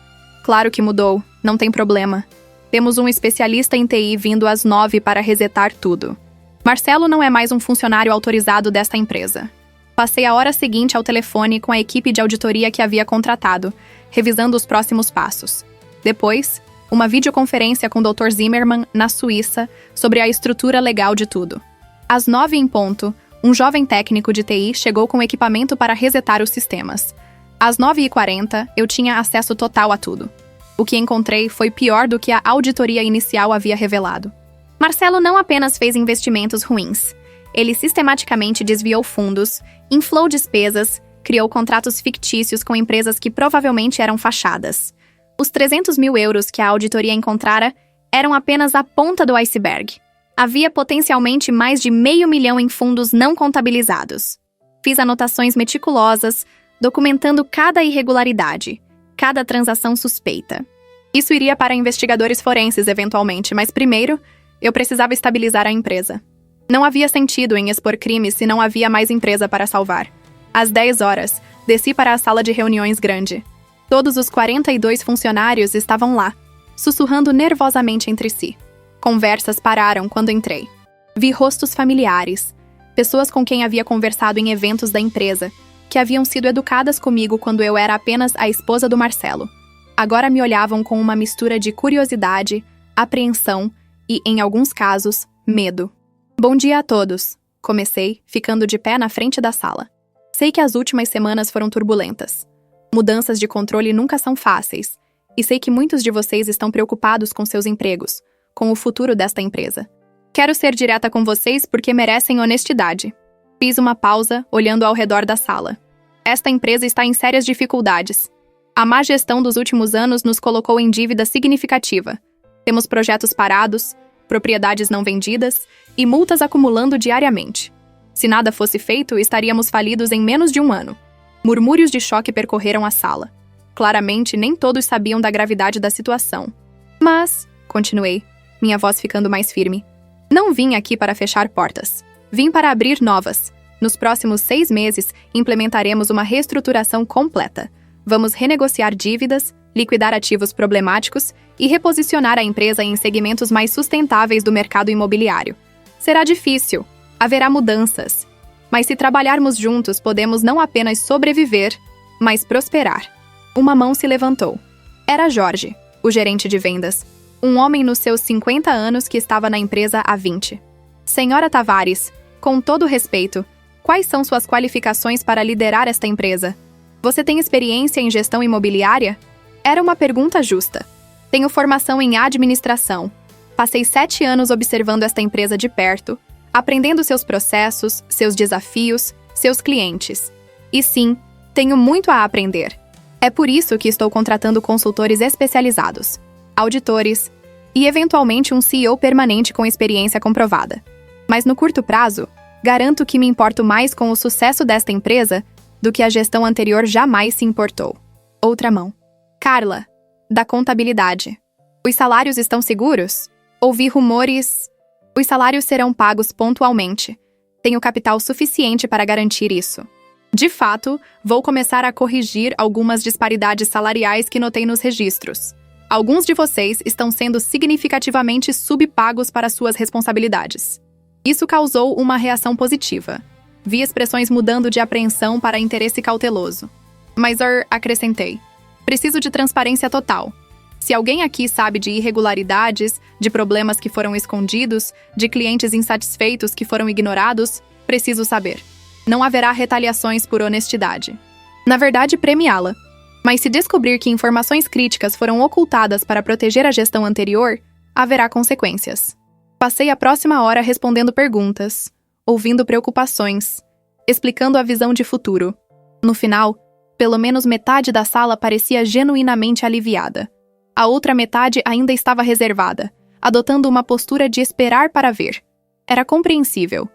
A: Claro que mudou, não tem problema. Temos um especialista em TI vindo às 9 para resetar tudo. Marcelo não é mais um funcionário autorizado desta empresa. Passei a hora seguinte ao telefone com a equipe de auditoria que havia contratado, revisando os próximos passos. Depois, uma videoconferência com o Dr. Zimmermann, na Suíça, sobre a estrutura legal de tudo. Às 9 em ponto, um jovem técnico de TI chegou com equipamento para resetar os sistemas. Às 9h40, eu tinha acesso total a tudo. O que encontrei foi pior do que a auditoria inicial havia revelado. Marcelo não apenas fez investimentos ruins. Ele sistematicamente desviou fundos, inflou despesas, criou contratos fictícios com empresas que provavelmente eram fachadas. Os 300 mil euros que a auditoria encontrara eram apenas a ponta do iceberg. Havia potencialmente mais de $500 mil em fundos não contabilizados. Fiz anotações meticulosas, documentando cada irregularidade, cada transação suspeita. Isso iria para investigadores forenses eventualmente, mas primeiro, eu precisava estabilizar a empresa. Não havia sentido em expor crimes se não havia mais empresa para salvar. Às 10 horas, desci para a sala de reuniões grande. Todos os 42 funcionários estavam lá, sussurrando nervosamente entre si. Conversas pararam quando entrei. Vi rostos familiares, pessoas com quem havia conversado em eventos da empresa, que haviam sido educadas comigo quando eu era apenas a esposa do Marcelo. Agora me olhavam com uma mistura de curiosidade, apreensão e, em alguns casos, medo. Bom dia a todos, comecei, ficando de pé na frente da sala. Sei que as últimas semanas foram turbulentas. Mudanças de controle nunca são fáceis, e sei que muitos de vocês estão preocupados com seus empregos, com o futuro desta empresa. Quero ser direta com vocês porque merecem honestidade. Fiz uma pausa, olhando ao redor da sala. Esta empresa está em sérias dificuldades. A má gestão dos últimos anos nos colocou em dívida significativa. Temos projetos parados, propriedades não vendidas e multas acumulando diariamente. Se nada fosse feito, estaríamos falidos em menos de um ano. Murmúrios de choque percorreram a sala. Claramente, nem todos sabiam da gravidade da situação. Mas, continuei, minha voz ficando mais firme, não vim aqui para fechar portas. Vim para abrir novas. Nos próximos 6 meses, implementaremos uma reestruturação completa. Vamos renegociar dívidas, liquidar ativos problemáticos e reposicionar a empresa em segmentos mais sustentáveis do mercado imobiliário. Será difícil, haverá mudanças, mas se trabalharmos juntos, podemos não apenas sobreviver, mas prosperar. Uma mão se levantou. Era Jorge, o gerente de vendas, um homem nos seus 50 anos que estava na empresa há 20. Senhora Tavares, com todo respeito, quais são suas qualificações para liderar esta empresa? Você tem experiência em gestão imobiliária? Era uma pergunta justa. Tenho formação em administração. Passei 7 anos observando esta empresa de perto, aprendendo seus processos, seus desafios, seus clientes. E sim, tenho muito a aprender. É por isso que estou contratando consultores especializados, auditores e, eventualmente, um CEO permanente com experiência comprovada. Mas no curto prazo, garanto que me importo mais com o sucesso desta empresa do que a gestão anterior jamais se importou. Outra mão. Carla, da contabilidade. Os salários estão seguros? Ouvi rumores. Os salários serão pagos pontualmente. Tenho capital suficiente para garantir isso. De fato, vou começar a corrigir algumas disparidades salariais que notei nos registros. Alguns de vocês estão sendo significativamente subpagos para suas responsabilidades. Isso causou uma reação positiva. Vi expressões mudando de apreensão para interesse cauteloso. Mas acrescentei. Preciso de transparência total. Se alguém aqui sabe de irregularidades, de problemas que foram escondidos, de clientes insatisfeitos que foram ignorados, preciso saber. Não haverá retaliações por honestidade. Na verdade, premiá-la. Mas se descobrir que informações críticas foram ocultadas para proteger a gestão anterior, haverá consequências. Passei a próxima hora respondendo perguntas, ouvindo preocupações, explicando a visão de futuro. No final, pelo menos metade da sala parecia genuinamente aliviada. A outra metade ainda estava reservada, adotando uma postura de esperar para ver. Era compreensível.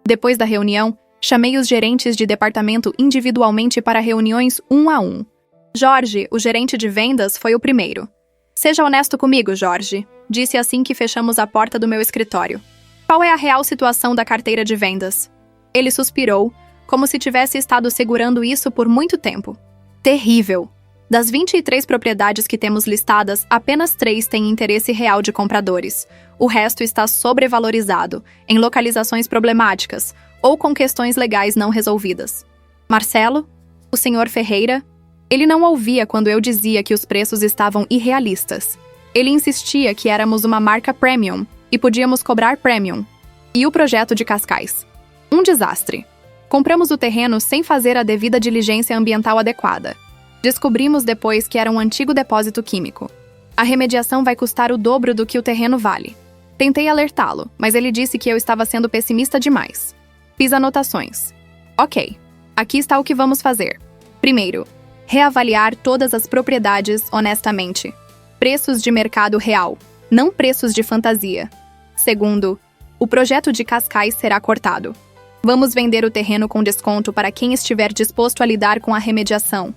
A: Depois da reunião, chamei os gerentes de departamento individualmente para reuniões 1 a 1. Jorge, o gerente de vendas, foi o primeiro. Seja honesto comigo, Jorge, disse assim que fechamos a porta do meu escritório. Qual é a real situação da carteira de vendas? Ele suspirou, como se tivesse estado segurando isso por muito tempo. Terrível! Das 23 propriedades que temos listadas, apenas 3 têm interesse real de compradores. O resto está sobrevalorizado, em localizações problemáticas ou com questões legais não resolvidas. Marcelo, o senhor Ferreira, ele não ouvia quando eu dizia que os preços estavam irrealistas. Ele insistia que éramos uma marca premium e podíamos cobrar premium. E o projeto de Cascais? Um desastre. Compramos o terreno sem fazer a devida diligência ambiental adequada. Descobrimos depois que era um antigo depósito químico. A remediação vai custar o dobro do que o terreno vale. Tentei alertá-lo, mas ele disse que eu estava sendo pessimista demais. Fiz anotações. Ok, aqui está o que vamos fazer. Primeiro, reavaliar todas as propriedades honestamente. Preços de mercado real, não preços de fantasia. Segundo, o projeto de Cascais será cortado. Vamos vender o terreno com desconto para quem estiver disposto a lidar com a remediação.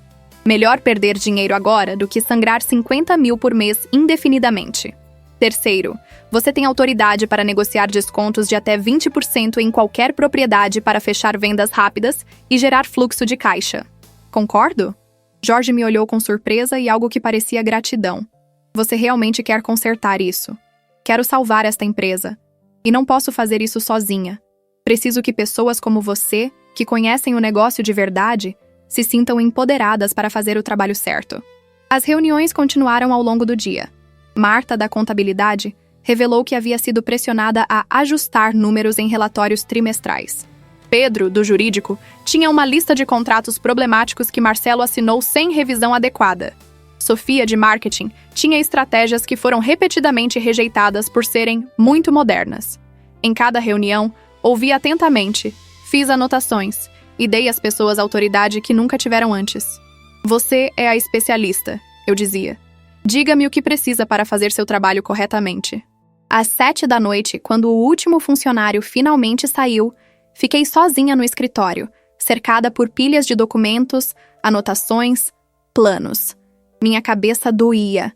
A: Melhor perder dinheiro agora do que sangrar 50 mil por mês indefinidamente. Terceiro, você tem autoridade para negociar descontos de até 20% em qualquer propriedade para fechar vendas rápidas e gerar fluxo de caixa. Concordo? Jorge me olhou com surpresa e algo que parecia gratidão. Você realmente quer consertar isso? Quero salvar esta empresa. E não posso fazer isso sozinha. Preciso que pessoas como você, que conhecem o negócio de verdade, se sintam empoderadas para fazer o trabalho certo. As reuniões continuaram ao longo do dia. Marta, da contabilidade, revelou que havia sido pressionada a ajustar números em relatórios trimestrais. Pedro, do jurídico, tinha uma lista de contratos problemáticos que Marcelo assinou sem revisão adequada. Sofia, de marketing, tinha estratégias que foram repetidamente rejeitadas por serem muito modernas. Em cada reunião, ouvi atentamente, fiz anotações e dei às pessoas autoridade que nunca tiveram antes. Você é a especialista, eu dizia. Diga-me o que precisa para fazer seu trabalho corretamente. Às 7 da noite, quando o último funcionário finalmente saiu, fiquei sozinha no escritório, cercada por pilhas de documentos, anotações, planos. Minha cabeça doía.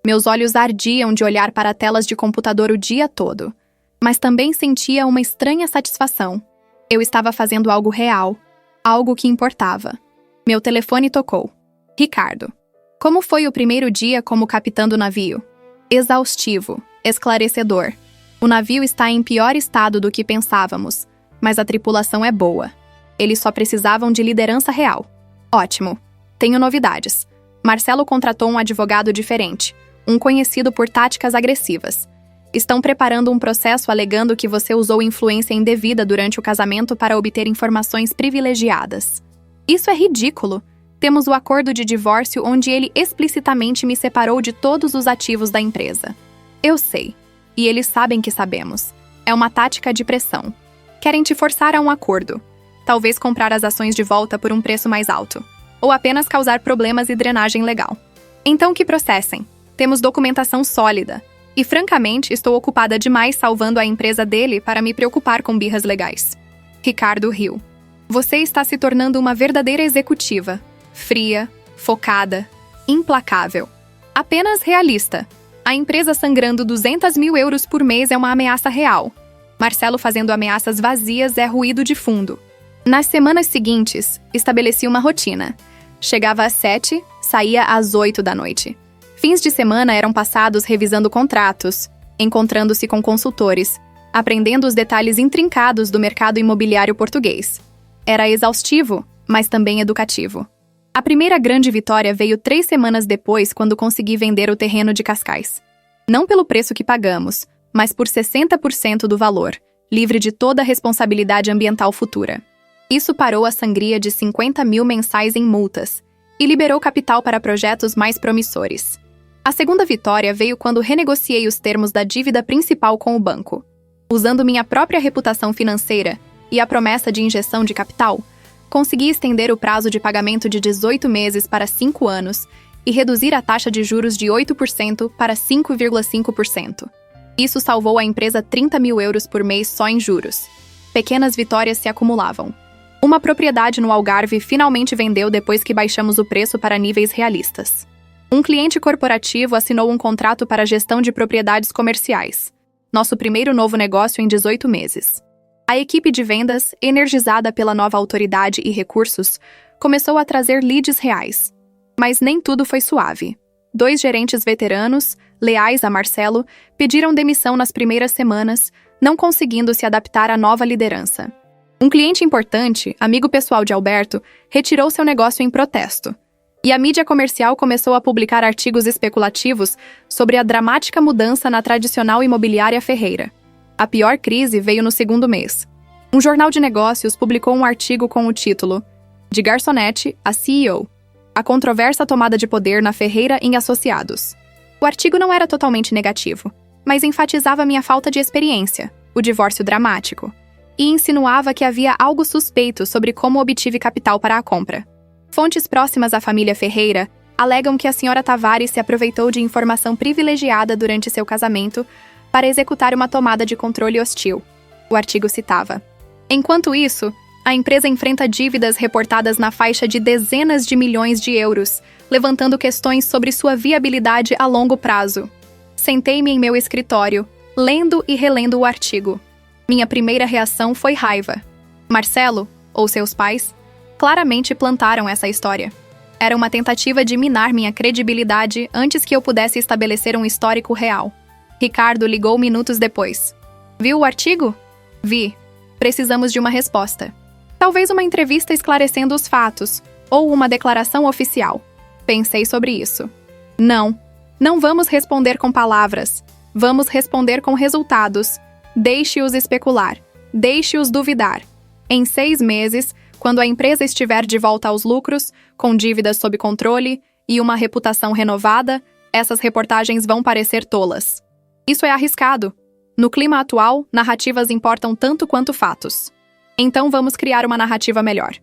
A: Meus olhos ardiam de olhar para telas de computador o dia todo. Mas também sentia uma estranha satisfação. Eu estava fazendo algo real, algo que importava. Meu telefone tocou. Ricardo. Como foi o primeiro dia como capitão do navio? Exaustivo, esclarecedor. O navio está em pior estado do que pensávamos, mas a tripulação é boa. Eles só precisavam de liderança real. Ótimo. Tenho novidades. Marcelo contratou um advogado diferente, um conhecido por táticas agressivas. Estão preparando um processo alegando que você usou influência indevida durante o casamento para obter informações privilegiadas. Isso é ridículo. Temos o acordo de divórcio onde ele explicitamente me separou de todos os ativos da empresa. Eu sei. E eles sabem que sabemos. É uma tática de pressão. Querem te forçar a um acordo. Talvez comprar as ações de volta por um preço mais alto. Ou apenas causar problemas e drenagem legal. Então que processem. Temos documentação sólida. E, francamente, estou ocupada demais salvando a empresa dele para me preocupar com birras legais. Ricardo riu. Você está se tornando uma verdadeira executiva. Fria, focada, implacável. Apenas realista. A empresa sangrando 200 mil euros por mês é uma ameaça real. Marcelo fazendo ameaças vazias é ruído de fundo. Nas semanas seguintes, estabeleci uma rotina. Chegava às 7, saía às 8 da noite. Fins de semana eram passados revisando contratos, encontrando-se com consultores, aprendendo os detalhes intrincados do mercado imobiliário português. Era exaustivo, mas também educativo. A primeira grande vitória veio 3 semanas depois, quando consegui vender o terreno de Cascais. Não pelo preço que pagamos, mas por 60% do valor, livre de toda a responsabilidade ambiental futura. Isso parou a sangria de 50 mil mensais em multas e liberou capital para projetos mais promissores. A segunda vitória veio quando renegociei os termos da dívida principal com o banco. Usando minha própria reputação financeira e a promessa de injeção de capital, consegui estender o prazo de pagamento de 18 meses para 5 anos e reduzir a taxa de juros de 8% para 5,5%. Isso salvou a empresa 30 mil euros por mês só em juros. Pequenas vitórias se acumulavam. Uma propriedade no Algarve finalmente vendeu depois que baixamos o preço para níveis realistas. Um cliente corporativo assinou um contrato para a gestão de propriedades comerciais. Nosso primeiro novo negócio em 18 meses. A equipe de vendas, energizada pela nova autoridade e recursos, começou a trazer leads reais. Mas nem tudo foi suave. 2 gerentes veteranos, leais a Marcelo, pediram demissão nas primeiras semanas, não conseguindo se adaptar à nova liderança. Um cliente importante, amigo pessoal de Alberto, retirou seu negócio em protesto. E a mídia comercial começou a publicar artigos especulativos sobre a dramática mudança na tradicional imobiliária Ferreira. A pior crise veio no segundo mês. Um jornal de negócios publicou um artigo com o título De Garçonete a CEO. A controversa tomada de poder na Ferreira em Associados. O artigo não era totalmente negativo, mas enfatizava minha falta de experiência, o divórcio dramático, e insinuava que havia algo suspeito sobre como obtive capital para a compra. Fontes próximas à família Ferreira alegam que a senhora Tavares se aproveitou de informação privilegiada durante seu casamento para executar uma tomada de controle hostil. O artigo citava: Enquanto isso, a empresa enfrenta dívidas reportadas na faixa de dezenas de milhões de euros, levantando questões sobre sua viabilidade a longo prazo. Sentei-me em meu escritório, lendo e relendo o artigo. Minha primeira reação foi raiva. Marcelo, ou seus pais, claramente plantaram essa história. Era uma tentativa de minar minha credibilidade antes que eu pudesse estabelecer um histórico real. Ricardo ligou minutos depois. Viu o artigo? Vi. Precisamos de uma resposta. Talvez uma entrevista esclarecendo os fatos, ou uma declaração oficial. Pensei sobre isso. Não. Não vamos responder com palavras. Vamos responder com resultados. Deixe-os especular. Deixe-os duvidar. Em 6 meses, quando a empresa estiver de volta aos lucros, com dívidas sob controle e uma reputação renovada, essas reportagens vão parecer tolas. Isso é arriscado. No clima atual, narrativas importam tanto quanto fatos. Então vamos criar uma narrativa melhor.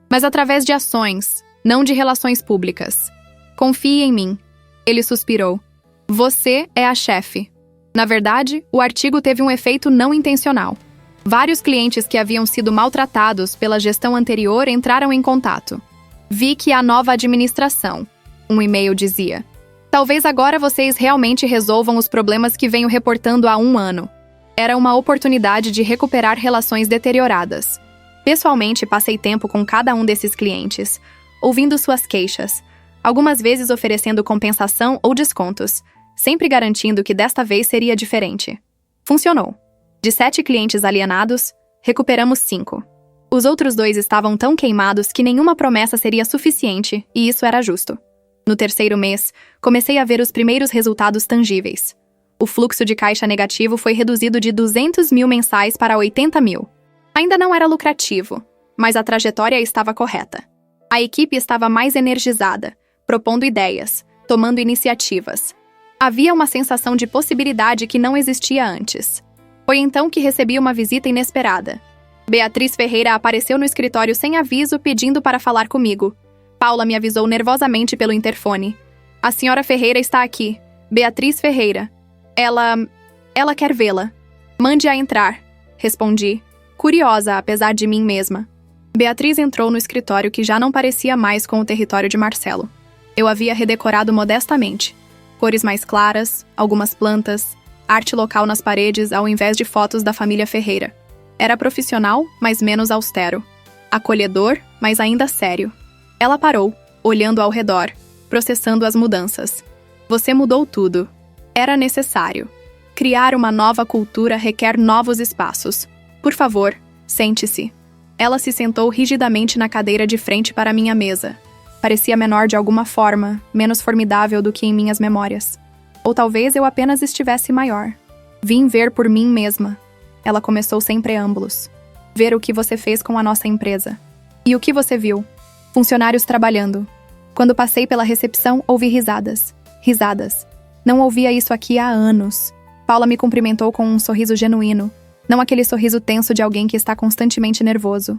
A: Mas através de ações, não de relações públicas. Confie em mim. Ele suspirou. Você é a chefe. Na verdade, o artigo teve um efeito não intencional. Vários clientes que haviam sido maltratados pela gestão anterior entraram em contato. Vi que há nova administração, um e-mail dizia. Talvez agora vocês realmente resolvam os problemas que venho reportando há 1 ano. Era uma oportunidade de recuperar relações deterioradas. Pessoalmente, passei tempo com cada um desses clientes, ouvindo suas queixas, algumas vezes oferecendo compensação ou descontos, sempre garantindo que desta vez seria diferente. Funcionou. De 7 clientes alienados, recuperamos 5. Os outros 2 estavam tão queimados que nenhuma promessa seria suficiente, e isso era justo. No 3º mês, comecei a ver os primeiros resultados tangíveis. O fluxo de caixa negativo foi reduzido de 200 mil mensais para 80 mil. Ainda não era lucrativo, mas a trajetória estava correta. A equipe estava mais energizada, propondo ideias, tomando iniciativas. Havia uma sensação de possibilidade que não existia antes. Foi então que recebi uma visita inesperada. Beatriz Ferreira apareceu no escritório sem aviso pedindo para falar comigo. Paula me avisou nervosamente pelo interfone. A senhora Ferreira está aqui. Beatriz Ferreira. Ela quer vê-la. Mande-a entrar, respondi, curiosa apesar de mim mesma. Beatriz entrou no escritório que já não parecia mais com o território de Marcelo. Eu havia redecorado modestamente. Cores mais claras, algumas plantas, arte local nas paredes ao invés de fotos da família Ferreira. Era profissional, mas menos austero. Acolhedor, mas ainda sério. Ela parou, olhando ao redor, processando as mudanças. Você mudou tudo. Era necessário. Criar uma nova cultura requer novos espaços. Por favor, sente-se. Ela se sentou rigidamente na cadeira de frente para minha mesa. Parecia menor de alguma forma, menos formidável do que em minhas memórias. Ou talvez eu apenas estivesse maior. Vim ver por mim mesma. Ela começou sem preâmbulos. Ver o que você fez com a nossa empresa. E o que você viu? Funcionários trabalhando. Quando passei pela recepção, ouvi risadas. Risadas. Não ouvia isso aqui há anos. Paula me cumprimentou com um sorriso genuíno. Não aquele sorriso tenso de alguém que está constantemente nervoso.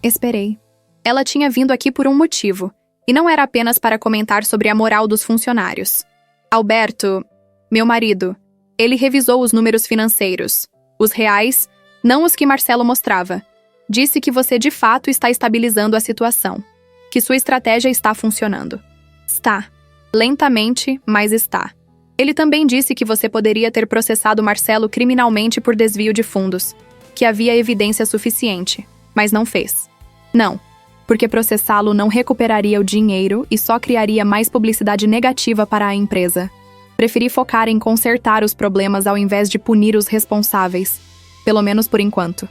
A: Esperei. Ela tinha vindo aqui por um motivo. E não era apenas para comentar sobre a moral dos funcionários. Alberto, meu marido, ele revisou os números financeiros. Os reais, não os que Marcelo mostrava. Disse que você de fato está estabilizando a situação. Que sua estratégia está funcionando. Está. Lentamente, mas está. Ele também disse que você poderia ter processado Marcelo criminalmente por desvio de fundos. que havia evidência suficiente, mas não fez. Não, porque processá-lo não recuperaria o dinheiro e só criaria mais publicidade negativa para a empresa. Preferi focar em consertar os problemas ao invés de punir os responsáveis, pelo menos por enquanto.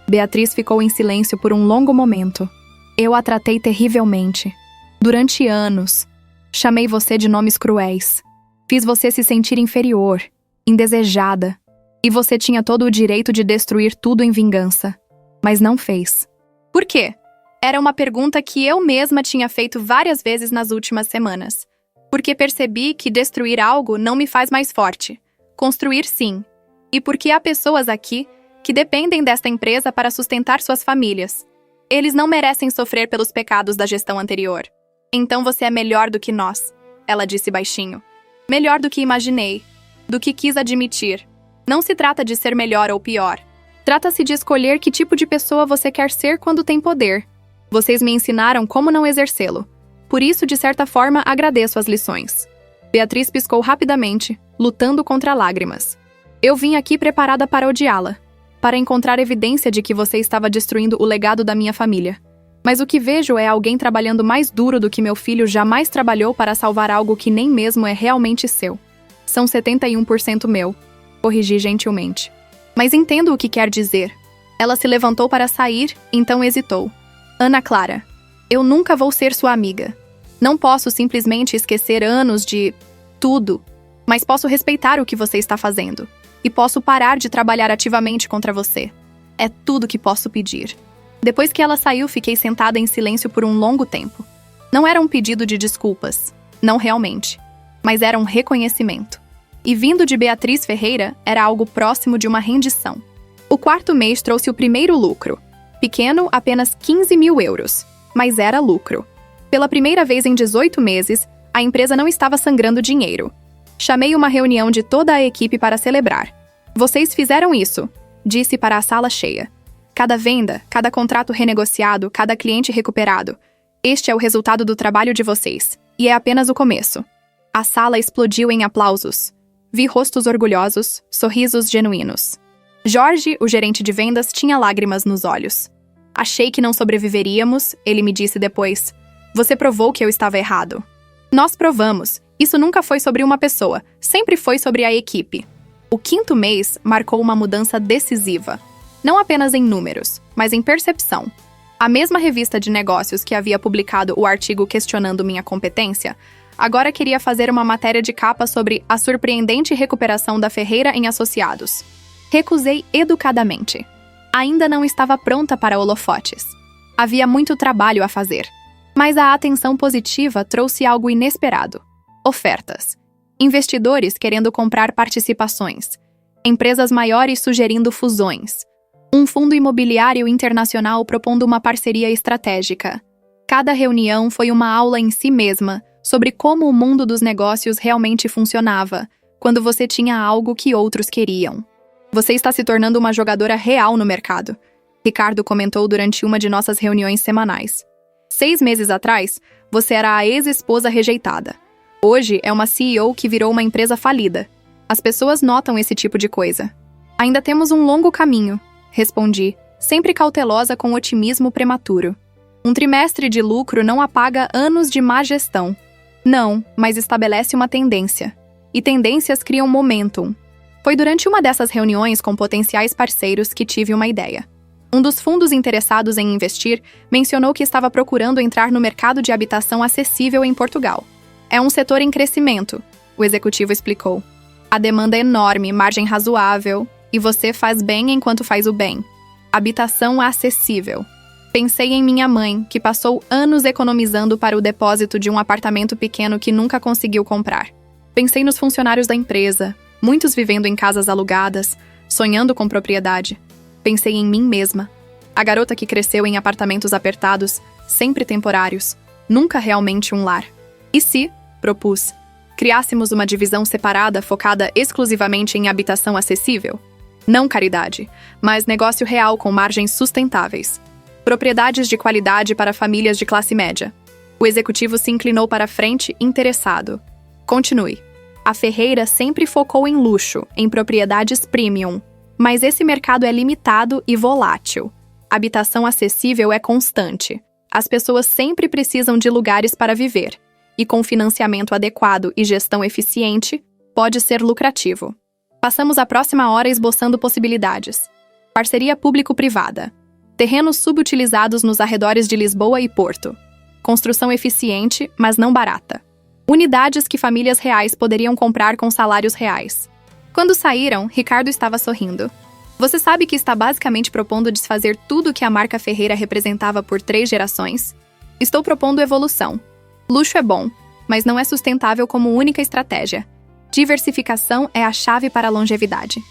A: Beatriz ficou em silêncio por um longo momento. Eu a tratei terrivelmente. Durante anos, chamei você de nomes cruéis. Fiz você se sentir inferior, indesejada. E você tinha todo o direito de destruir tudo em vingança. Mas não fez. Por quê? Era uma pergunta que eu mesma tinha feito várias vezes nas últimas semanas. Porque percebi que destruir algo não me faz mais forte. Construir, sim. E porque há pessoas aqui que dependem desta empresa para sustentar suas famílias. Eles não merecem sofrer pelos pecados da gestão anterior. Então você é melhor do que nós, ela disse baixinho. Melhor do que imaginei, do que quis admitir. Não se trata de ser melhor ou pior. Trata-se de escolher que tipo de pessoa você quer ser quando tem poder. Vocês me ensinaram como não exercê-lo. Por isso, de certa forma, agradeço as lições. Beatriz piscou rapidamente, lutando contra lágrimas. Eu vim aqui preparada para odiá-la, para encontrar evidência de que você estava destruindo o legado da minha família. Mas o que vejo é alguém trabalhando mais duro do que meu filho jamais trabalhou para salvar algo que nem mesmo é realmente seu. São 71% meu, corrigi gentilmente. Mas entendo o que quer dizer. Ela se levantou para sair, então hesitou. Ana Clara, eu nunca vou ser sua amiga. Não posso simplesmente esquecer anos de tudo, mas posso respeitar o que você está fazendo. E posso parar de trabalhar ativamente contra você. É tudo que posso pedir. Depois que ela saiu, fiquei sentada em silêncio por um longo tempo. Não era um pedido de desculpas, não realmente, mas era um reconhecimento. E vindo de Beatriz Ferreira, era algo próximo de uma rendição. O quarto mês trouxe o primeiro lucro. Pequeno, apenas 15 mil euros, mas era lucro. Pela primeira vez em 18 meses, a empresa não estava sangrando dinheiro. Chamei uma reunião de toda a equipe para celebrar. Vocês fizeram isso, disse para a sala cheia. Cada venda, cada contrato renegociado, cada cliente recuperado. Este é o resultado do trabalho de vocês, e é apenas o começo. A sala explodiu em aplausos. Vi rostos orgulhosos, sorrisos genuínos. Jorge, o gerente de vendas, tinha lágrimas nos olhos. Achei que não sobreviveríamos, ele me disse depois. Você provou que eu estava errado. Nós provamos. Isso nunca foi sobre uma pessoa, sempre foi sobre a equipe. O quinto mês marcou uma mudança decisiva. Não apenas em números, mas em percepção. A mesma revista de negócios que havia publicado o artigo questionando minha competência, agora queria fazer uma matéria de capa sobre a surpreendente recuperação da Ferreira em Associados. Recusei educadamente. Ainda não estava pronta para holofotes. Havia muito trabalho a fazer. Mas a atenção positiva trouxe algo inesperado. Ofertas. Investidores querendo comprar participações. Empresas maiores sugerindo fusões. Um fundo imobiliário internacional propondo uma parceria estratégica. Cada reunião foi uma aula em si mesma sobre como o mundo dos negócios realmente funcionava, quando você tinha algo que outros queriam. Você está se tornando uma jogadora real no mercado, Ricardo comentou durante uma de nossas reuniões semanais. 6 meses atrás, você era a ex-esposa rejeitada. Hoje é uma CEO que virou uma empresa falida. As pessoas notam esse tipo de coisa. Ainda temos um longo caminho, respondi, sempre cautelosa com otimismo prematuro. Um trimestre de lucro não apaga anos de má gestão. Não, mas estabelece uma tendência. E tendências criam momentum. Foi durante uma dessas reuniões com potenciais parceiros que tive uma ideia. Um dos fundos interessados em investir mencionou que estava procurando entrar no mercado de habitação acessível em Portugal. É um setor em crescimento, o executivo explicou. A demanda é enorme, margem razoável, e você faz bem enquanto faz o bem. Habitação acessível. Pensei em minha mãe, que passou anos economizando para o depósito de um apartamento pequeno que nunca conseguiu comprar. Pensei nos funcionários da empresa, muitos vivendo em casas alugadas, sonhando com propriedade. Pensei em mim mesma. A garota que cresceu em apartamentos apertados, sempre temporários, nunca realmente um lar. E se, propus, criássemos uma divisão separada focada exclusivamente em habitação acessível? Não caridade, mas negócio real com margens sustentáveis. Propriedades de qualidade para famílias de classe média. O executivo se inclinou para a frente, interessado. Continue. A Ferreira sempre focou em luxo, em propriedades premium. Mas esse mercado é limitado e volátil. Habitação acessível é constante. As pessoas sempre precisam de lugares para viver, e com financiamento adequado e gestão eficiente, pode ser lucrativo. Passamos a próxima hora esboçando possibilidades. Parceria público-privada. Terrenos subutilizados nos arredores de Lisboa e Porto. Construção eficiente, mas não barata. Unidades que famílias reais poderiam comprar com salários reais. Quando saíram, Ricardo estava sorrindo. Você sabe que está basicamente propondo desfazer tudo que a marca Ferreira representava por 3 gerações? Estou propondo evolução. Luxo é bom, mas não é sustentável como única estratégia. Diversificação é a chave para a longevidade.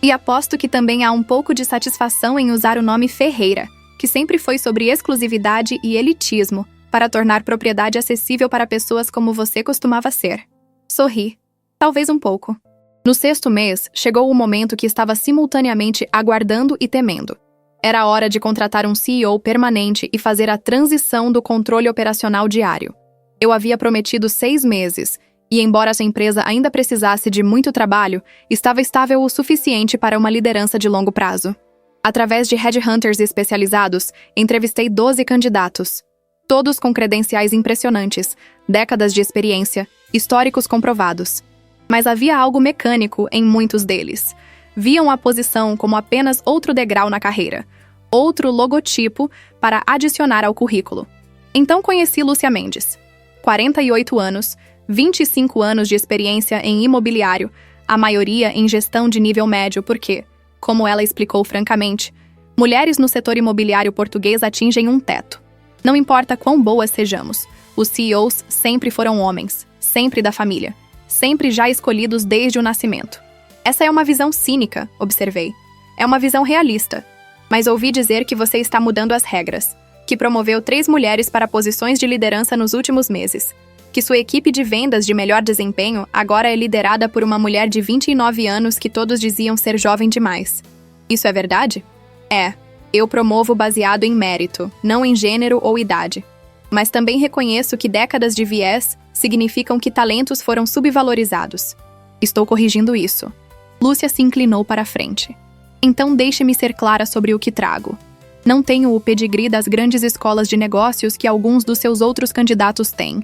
A: E aposto que também há um pouco de satisfação em usar o nome Ferreira, que sempre foi sobre exclusividade e elitismo, para tornar propriedade acessível para pessoas como você costumava ser. Sorri. Talvez um pouco. No 6º mês, chegou o momento que estava simultaneamente aguardando e temendo. Era hora de contratar um CEO permanente e fazer a transição do controle operacional diário. Eu havia prometido 6 meses, e embora essa empresa ainda precisasse de muito trabalho, estava estável o suficiente para uma liderança de longo prazo. Através de headhunters especializados, entrevistei 12 candidatos. Todos com credenciais impressionantes, décadas de experiência, históricos comprovados. Mas havia algo mecânico em muitos deles. Viam a posição como apenas outro degrau na carreira, outro logotipo para adicionar ao currículo. Então conheci Lúcia Mendes. 48 anos, 25 anos de experiência em imobiliário, a maioria em gestão de nível médio porque, como ela explicou francamente, mulheres no setor imobiliário português atingem um teto. Não importa quão boas sejamos, os CEOs sempre foram homens, sempre da família, sempre já escolhidos desde o nascimento. Essa é uma visão cínica, observei. É uma visão realista. Mas ouvi dizer que você está mudando as regras, que promoveu 3 mulheres para posições de liderança nos últimos meses, que sua equipe de vendas de melhor desempenho agora é liderada por uma mulher de 29 anos que todos diziam ser jovem demais. Isso é verdade? É. Eu promovo baseado em mérito, não em gênero ou idade. Mas também reconheço que décadas de viés significam que talentos foram subvalorizados. Estou corrigindo isso. Lúcia se inclinou para a frente. Então deixe-me ser clara sobre o que trago. Não tenho o pedigree das grandes escolas de negócios que alguns dos seus outros candidatos têm,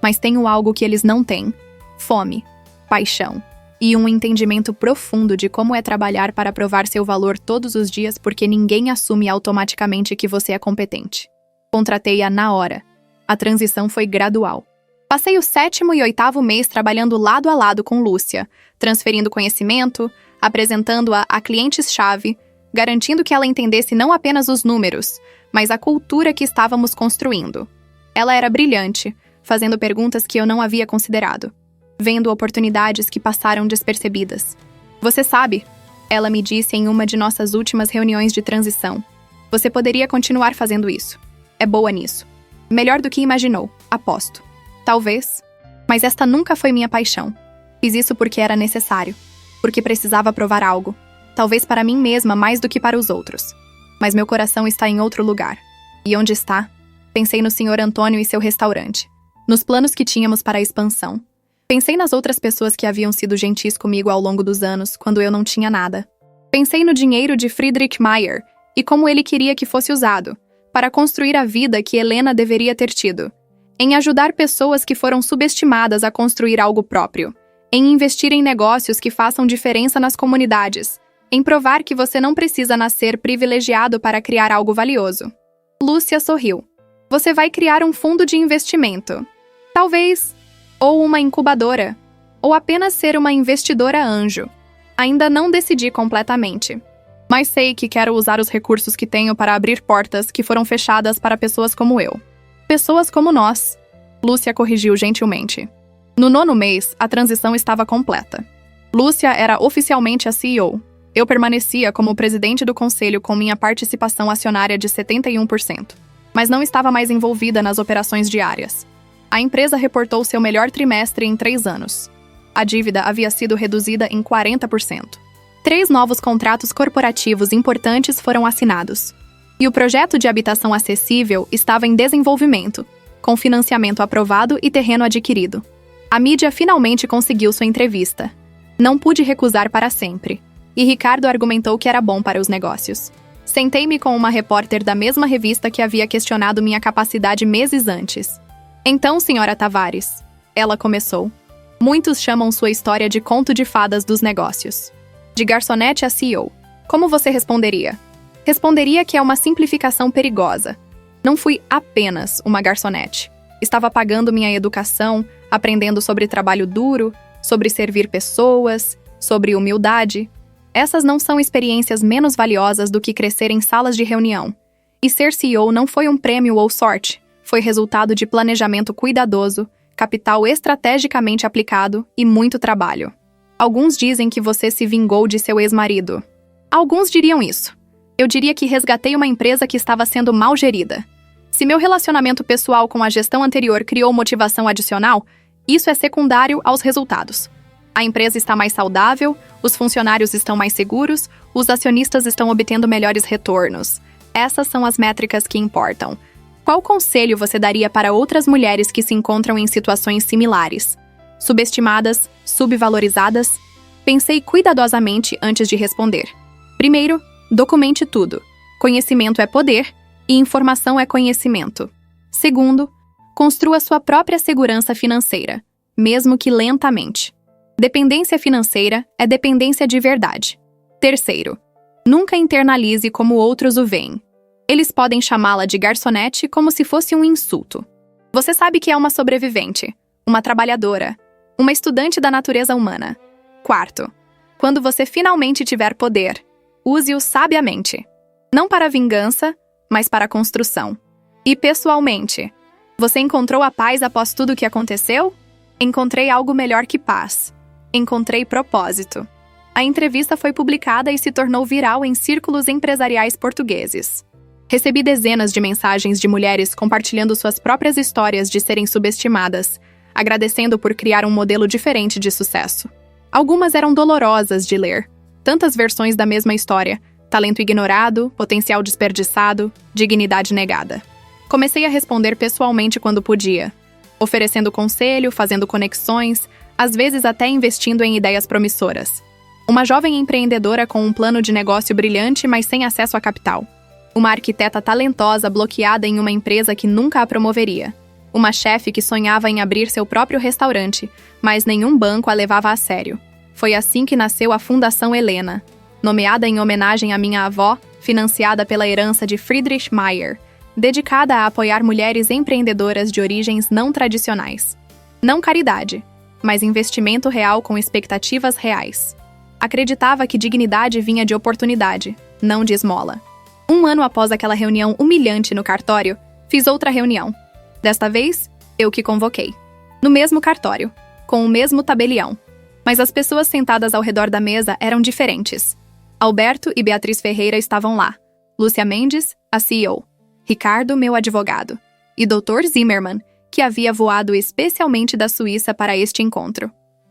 A: mas tenho algo que eles não têm: fome, paixão e um entendimento profundo de como é trabalhar para provar seu valor todos os dias porque ninguém assume automaticamente que você é competente. Contratei-a na hora. A transição foi gradual. Passei o 7º e 8º mês trabalhando lado a lado com Lúcia, transferindo conhecimento, apresentando-a a clientes-chave, garantindo que ela entendesse não apenas os números, mas a cultura que estávamos construindo. Ela era brilhante, fazendo perguntas que eu não havia considerado, vendo oportunidades que passaram despercebidas. Você sabe, ela me disse em uma de nossas últimas reuniões de transição, você poderia continuar fazendo isso. É boa nisso. Melhor do que imaginou, aposto. Talvez, mas esta nunca foi minha paixão. Fiz isso porque era necessário, porque precisava provar algo, talvez para mim mesma mais do que para os outros. Mas meu coração está em outro lugar. E onde está? Pensei no Sr. Antônio e seu restaurante, nos planos que tínhamos para a expansão. Pensei nas outras pessoas que haviam sido gentis comigo ao longo dos anos, quando eu não tinha nada. Pensei no dinheiro de Friedrich Mayer e como ele queria que fosse usado, para construir a vida que Helena deveria ter tido. Em ajudar pessoas que foram subestimadas a construir algo próprio. Em investir em negócios que façam diferença nas comunidades. Em provar que você não precisa nascer privilegiado para criar algo valioso. Lúcia sorriu. Você vai criar um fundo de investimento. Talvez. Ou uma incubadora. Ou apenas ser uma investidora anjo. Ainda não decidi completamente. Mas sei que quero usar os recursos que tenho para abrir portas que foram fechadas para pessoas como eu. Pessoas como nós. Lúcia corrigiu gentilmente. No 9º mês, a transição estava completa. Lúcia era oficialmente a CEO. Eu permanecia como presidente do conselho com minha participação acionária de 71%, mas não estava mais envolvida nas operações diárias. A empresa reportou seu melhor trimestre em 3 anos. A dívida havia sido reduzida em 40%. 3 novos contratos corporativos importantes foram assinados. E o projeto de habitação acessível estava em desenvolvimento, com financiamento aprovado e terreno adquirido. A mídia finalmente conseguiu sua entrevista. Não pude recusar para sempre. e Ricardo argumentou que era bom para os negócios. Sentei-me com uma repórter da mesma revista que havia questionado minha capacidade meses antes. Então, senhora Tavares, ela começou. Muitos chamam sua história de conto de fadas dos negócios. De garçonete a CEO. Como você responderia? Responderia que é uma simplificação perigosa. Não fui apenas uma garçonete. Estava pagando minha educação, aprendendo sobre trabalho duro, sobre servir pessoas, sobre humildade. Essas não são experiências menos valiosas do que crescer em salas de reunião. E ser CEO não foi um prêmio ou sorte, foi resultado de planejamento cuidadoso, capital estrategicamente aplicado e muito trabalho. Alguns dizem que você se vingou de seu ex-marido. Alguns diriam isso. Eu diria que resgatei uma empresa que estava sendo mal gerida. Se meu relacionamento pessoal com a gestão anterior criou motivação adicional, isso é secundário aos resultados. A empresa está mais saudável, os funcionários estão mais seguros, os acionistas estão obtendo melhores retornos. Essas são as métricas que importam. Qual conselho você daria para outras mulheres que se encontram em situações similares? Subestimadas, subvalorizadas? Pensei cuidadosamente antes de responder. Primeiro, documente tudo. Conhecimento é poder e informação é conhecimento. Segundo, construa sua própria segurança financeira, mesmo que lentamente. Dependência financeira é dependência de verdade. Terceiro, nunca internalize como outros o veem. Eles podem chamá-la de garçonete como se fosse um insulto. Você sabe que é uma sobrevivente, uma trabalhadora, uma estudante da natureza humana. Quarto, quando você finalmente tiver poder, use-o sabiamente. Não para vingança, mas para construção. E pessoalmente, você encontrou a paz após tudo o que aconteceu? Encontrei algo melhor que paz. Encontrei propósito. A entrevista foi publicada e se tornou viral em círculos empresariais portugueses. Recebi dezenas de mensagens de mulheres compartilhando suas próprias histórias de serem subestimadas, agradecendo por criar um modelo diferente de sucesso. Algumas eram dolorosas de ler. Tantas versões da mesma história: talento ignorado, potencial desperdiçado, dignidade negada. Comecei a responder pessoalmente quando podia, oferecendo conselho, fazendo conexões, às vezes até investindo em ideias promissoras. Uma jovem empreendedora com um plano de negócio brilhante, mas sem acesso a capital. Uma arquiteta talentosa bloqueada em uma empresa que nunca a promoveria. Uma chefe que sonhava em abrir seu próprio restaurante, mas nenhum banco a levava a sério. Foi assim que nasceu a Fundação Helena, nomeada em homenagem à minha avó, financiada pela herança de Friedrich Mayer, dedicada a apoiar mulheres empreendedoras de origens não tradicionais. Não caridade, mas investimento real com expectativas reais. Acreditava que dignidade vinha de oportunidade, não de esmola. Um ano após aquela reunião humilhante no cartório, fiz outra reunião. Desta vez, eu que convoquei. No mesmo cartório, com o mesmo tabelião. Mas as pessoas sentadas ao redor da mesa eram diferentes. Alberto e Beatriz Ferreira estavam lá. Lúcia Mendes, a CEO. Ricardo, meu advogado. E Dr. Zimmermann, que havia voado especialmente da Suíça para este encontro.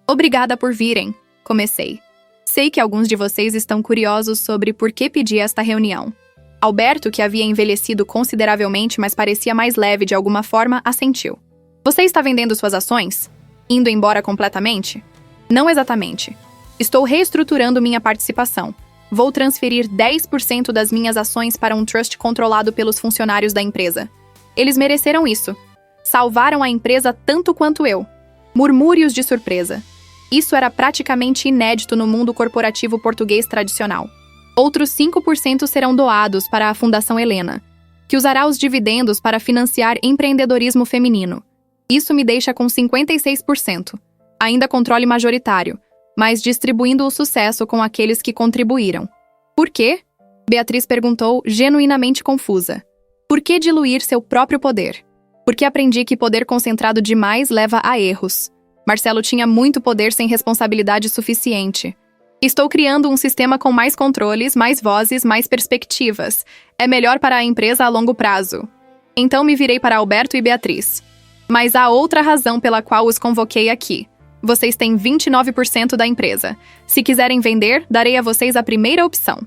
A: Obrigada por virem, comecei. Sei que alguns de vocês estão curiosos sobre por que pedi esta reunião. Alberto, que havia envelhecido consideravelmente, mas parecia mais leve de alguma forma, assentiu. Você está vendendo suas ações? Indo embora completamente? Não exatamente. Estou reestruturando minha participação. Vou transferir 10% das minhas ações para um trust controlado pelos funcionários da empresa. Eles mereceram isso. Salvaram a empresa tanto quanto eu. Murmúrios de surpresa. Isso era praticamente inédito no mundo corporativo português tradicional. Outros 5% serão doados para a Fundação Helena, que usará os dividendos para financiar empreendedorismo feminino. Isso me deixa com 56%. Ainda controle majoritário, mas distribuindo o sucesso com aqueles que contribuíram. Por quê? Beatriz perguntou, genuinamente confusa. Por que diluir seu próprio poder? Porque aprendi que poder concentrado demais leva a erros. Marcelo tinha muito poder sem responsabilidade suficiente. Estou criando um sistema com mais controles, mais vozes, mais perspectivas. É melhor para a empresa a longo prazo. Então me virei para Alberto e Beatriz. Mas há outra razão pela qual os convoquei aqui. Vocês têm 29% da empresa. Se quiserem vender, darei a vocês a primeira opção.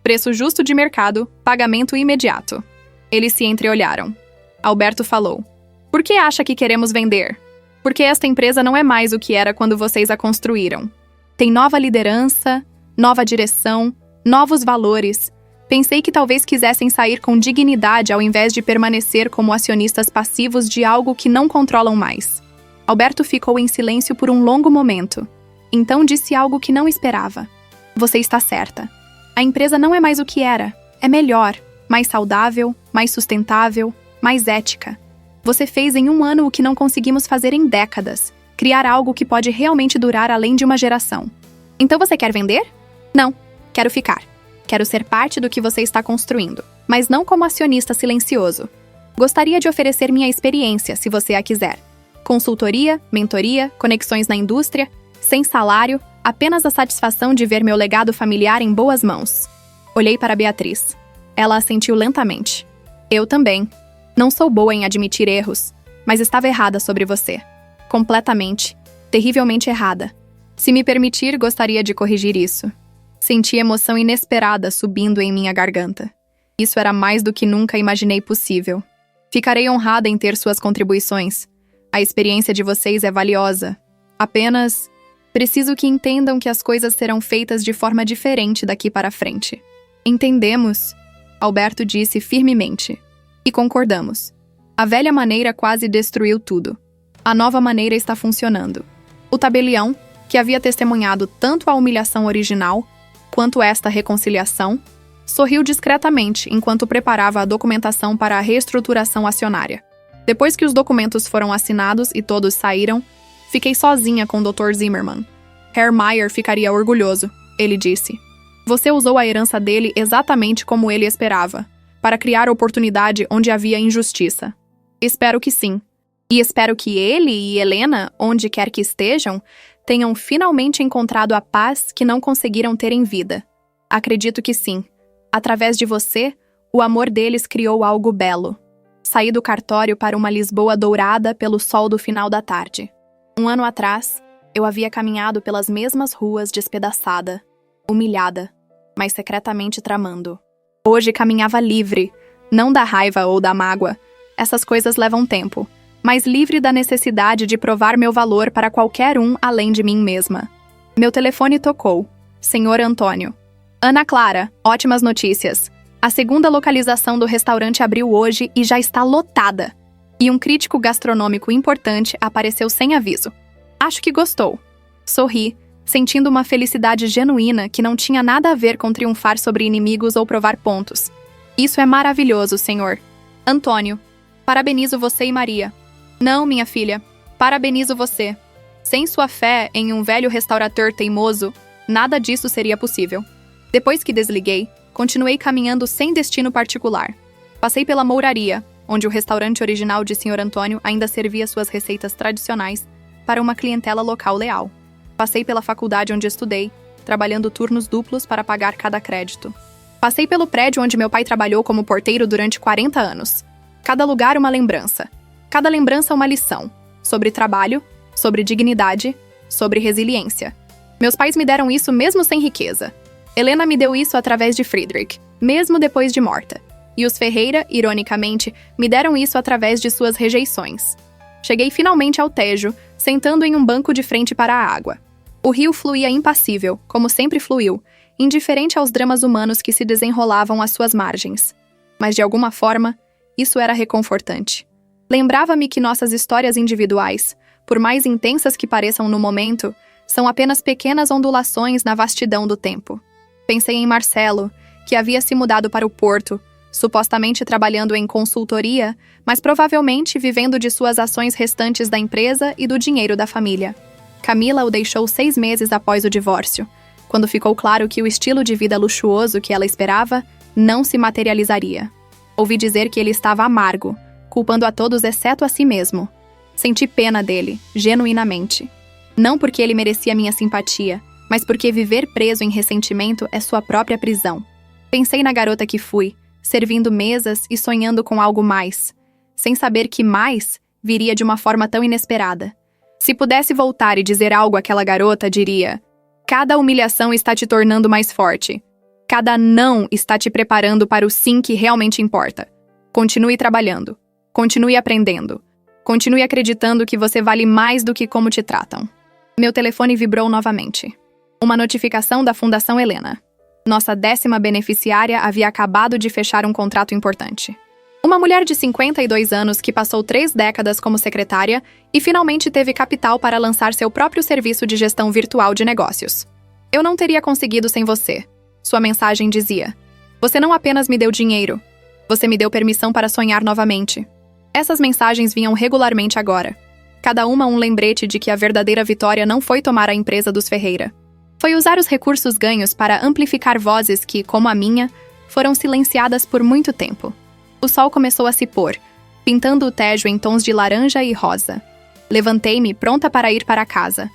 A: Preço justo de mercado, pagamento imediato. Eles se entreolharam. Alberto falou. Por que acha que queremos vender? Porque esta empresa não é mais o que era quando vocês a construíram. Tem nova liderança, nova direção, novos valores. Pensei que talvez quisessem sair com dignidade ao invés de permanecer como acionistas passivos de algo que não controlam mais. Alberto ficou em silêncio por um longo momento. Então disse algo que não esperava. Você está certa. A empresa não é mais o que era. É melhor, mais saudável, mais sustentável, mais ética. Você fez em um ano o que não conseguimos fazer em décadas. Criar algo que pode realmente durar além de uma geração. Então você quer vender? Não. Quero ficar. Quero ser parte do que você está construindo, mas não como acionista silencioso. Gostaria de oferecer minha experiência, se você a quiser. Consultoria, mentoria, conexões na indústria, sem salário, apenas a satisfação de ver meu legado familiar em boas mãos. Olhei para Beatriz. Ela assentiu lentamente. Eu também. Não sou boa em admitir erros, mas estava errada sobre você. Completamente, terrivelmente errada. Se me permitir, gostaria de corrigir isso. Senti emoção inesperada subindo em minha garganta. Isso era mais do que nunca imaginei possível. Ficarei honrada em ter suas contribuições. A experiência de vocês é valiosa. Apenas, preciso que entendam que as coisas serão feitas de forma diferente daqui para frente. Entendemos, Alberto disse firmemente. E concordamos. A velha maneira quase destruiu tudo. A nova maneira está funcionando. O tabelião, que havia testemunhado tanto a humilhação original quanto esta reconciliação, sorriu discretamente enquanto preparava a documentação para a reestruturação acionária. Depois que os documentos foram assinados e todos saíram, fiquei sozinha com o Dr. Zimmermann. Herr Meyer ficaria orgulhoso, ele disse. Você usou a herança dele exatamente como ele esperava, para criar oportunidade onde havia injustiça. Espero que sim. E espero que ele e Helena, onde quer que estejam, tenham finalmente encontrado a paz que não conseguiram ter em vida. Acredito que sim. Através de você, o amor deles criou algo belo. Saí do cartório para uma Lisboa dourada pelo sol do final da tarde. Um ano atrás, eu havia caminhado pelas mesmas ruas despedaçada, humilhada, mas secretamente tramando. Hoje caminhava livre, não da raiva ou da mágoa. Essas coisas levam tempo. Mas livre da necessidade de provar meu valor para qualquer um além de mim mesma. Meu telefone tocou. Senhor Antônio. Ana Clara, ótimas notícias. A segunda localização do restaurante abriu hoje e já está lotada. E um crítico gastronômico importante apareceu sem aviso. Acho que gostou. Sorri, sentindo uma felicidade genuína que não tinha nada a ver com triunfar sobre inimigos ou provar pontos. Isso é maravilhoso, senhor. Antônio, parabenizo você e Maria. Não, minha filha, parabenizo você. Sem sua fé em um velho restaurador teimoso, nada disso seria possível. Depois que desliguei, continuei caminhando sem destino particular. Passei pela mouraria, onde o restaurante original de Sr. Antônio ainda servia suas receitas tradicionais para uma clientela local leal. Passei pela faculdade onde estudei, trabalhando turnos duplos para pagar cada crédito. Passei pelo prédio onde meu pai trabalhou como porteiro durante 40 anos. Cada lugar uma lembrança. Cada lembrança uma lição. Sobre trabalho, sobre dignidade, sobre resiliência. Meus pais me deram isso mesmo sem riqueza. Helena me deu isso através de Friedrich, mesmo depois de morta. E os Ferreira, ironicamente, me deram isso através de suas rejeições. Cheguei finalmente ao Tejo, sentando em um banco de frente para a água. O rio fluía impassível, como sempre fluiu, indiferente aos dramas humanos que se desenrolavam às suas margens. Mas, de alguma forma, isso era reconfortante. Lembrava-me que nossas histórias individuais, por mais intensas que pareçam no momento, são apenas pequenas ondulações na vastidão do tempo. Pensei em Marcelo, que havia se mudado para o Porto, supostamente trabalhando em consultoria, mas provavelmente vivendo de suas ações restantes da empresa e do dinheiro da família. Camila o deixou 6 meses após o divórcio, quando ficou claro que o estilo de vida luxuoso que ela esperava não se materializaria. Ouvi dizer que ele estava amargo, culpando a todos exceto a si mesmo. Senti pena dele, genuinamente. Não porque ele merecia minha simpatia, mas porque viver preso em ressentimento é sua própria prisão. Pensei na garota que fui, servindo mesas e sonhando com algo mais, sem saber que mais viria de uma forma tão inesperada. Se pudesse voltar e dizer algo àquela garota, diria: cada humilhação está te tornando mais forte. Cada não está te preparando para o sim que realmente importa. Continue trabalhando. Continue aprendendo. Continue acreditando que você vale mais do que como te tratam. Meu telefone vibrou novamente. Uma notificação da Fundação Helena. Nossa 10ª beneficiária havia acabado de fechar um contrato importante. Uma mulher de 52 anos que passou 3 décadas como secretária e finalmente teve capital para lançar seu próprio serviço de gestão virtual de negócios. Eu não teria conseguido sem você. Sua mensagem dizia: você não apenas me deu dinheiro, você me deu permissão para sonhar novamente. Essas mensagens vinham regularmente agora. Cada uma um lembrete de que a verdadeira vitória não foi tomar a empresa dos Ferreira. Foi usar os recursos ganhos para amplificar vozes que, como a minha, foram silenciadas por muito tempo. O sol começou a se pôr, pintando o tejo em tons de laranja e rosa. Levantei-me pronta para ir para casa.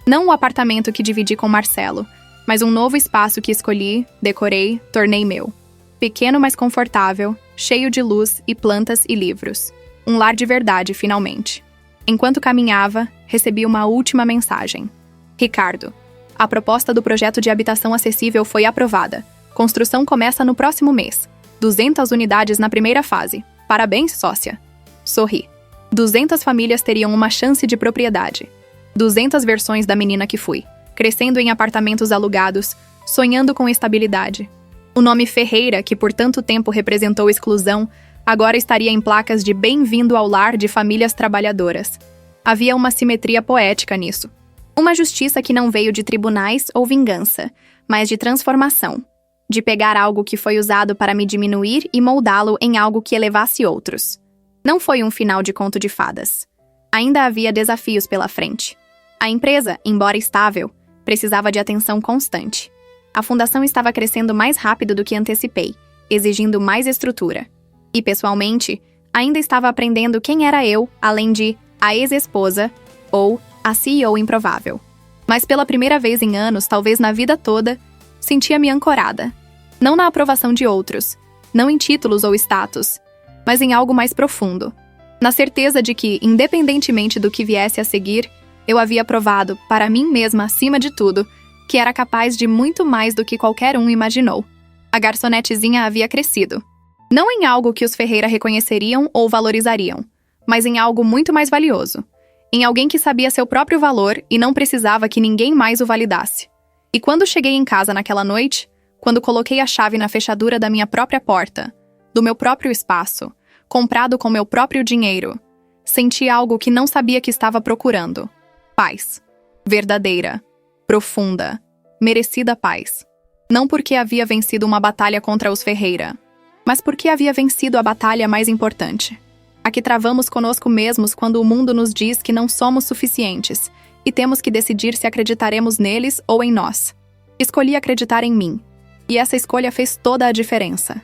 A: Não o apartamento que dividi com Marcelo, mas um novo espaço que escolhi, decorei, tornei meu. Pequeno, mas confortável, cheio de luz e plantas e livros. Um lar de verdade, finalmente. Enquanto caminhava, recebi uma última mensagem. Ricardo, a proposta do projeto de habitação acessível foi aprovada. Construção começa no próximo mês. 200 unidades na primeira fase. Parabéns, sócia. Sorri. 200 famílias teriam uma chance de propriedade. 200 versões da menina que fui. Crescendo em apartamentos alugados, sonhando com estabilidade. O nome Ferreira, que por tanto tempo representou exclusão, agora estaria em placas de bem-vindo ao lar de famílias trabalhadoras. Havia uma simetria poética nisso. Uma justiça que não veio de tribunais ou vingança, mas de transformação. De pegar algo que foi usado para me diminuir e moldá-lo em algo que elevasse outros. Não foi um final de conto de fadas. Ainda havia desafios pela frente. A empresa, embora estável, precisava de atenção constante. A fundação estava crescendo mais rápido do que antecipei, exigindo mais estrutura. E, pessoalmente, ainda estava aprendendo quem era eu, além de a ex-esposa ou a CEO improvável. Mas pela primeira vez em anos, talvez na vida toda, sentia-me ancorada. Não na aprovação de outros, não em títulos ou status, mas em algo mais profundo. Na certeza de que, independentemente do que viesse a seguir, eu havia provado, para mim mesma acima de tudo, que era capaz de muito mais do que qualquer um imaginou. A garçonetezinha havia crescido. Não em algo que os Ferreira reconheceriam ou valorizariam, mas em algo muito mais valioso. Em alguém que sabia seu próprio valor e não precisava que ninguém mais o validasse. E quando cheguei em casa naquela noite, quando coloquei a chave na fechadura da minha própria porta, do meu próprio espaço, comprado com meu próprio dinheiro, senti algo que não sabia que estava procurando. Paz. Verdadeira. Profunda. Merecida paz. Não porque havia vencido uma batalha contra os Ferreira, mas porque havia vencido a batalha mais importante. A que travamos conosco mesmos quando o mundo nos diz que não somos suficientes e temos que decidir se acreditaremos neles ou em nós. Escolhi acreditar em mim. E essa escolha fez toda a diferença.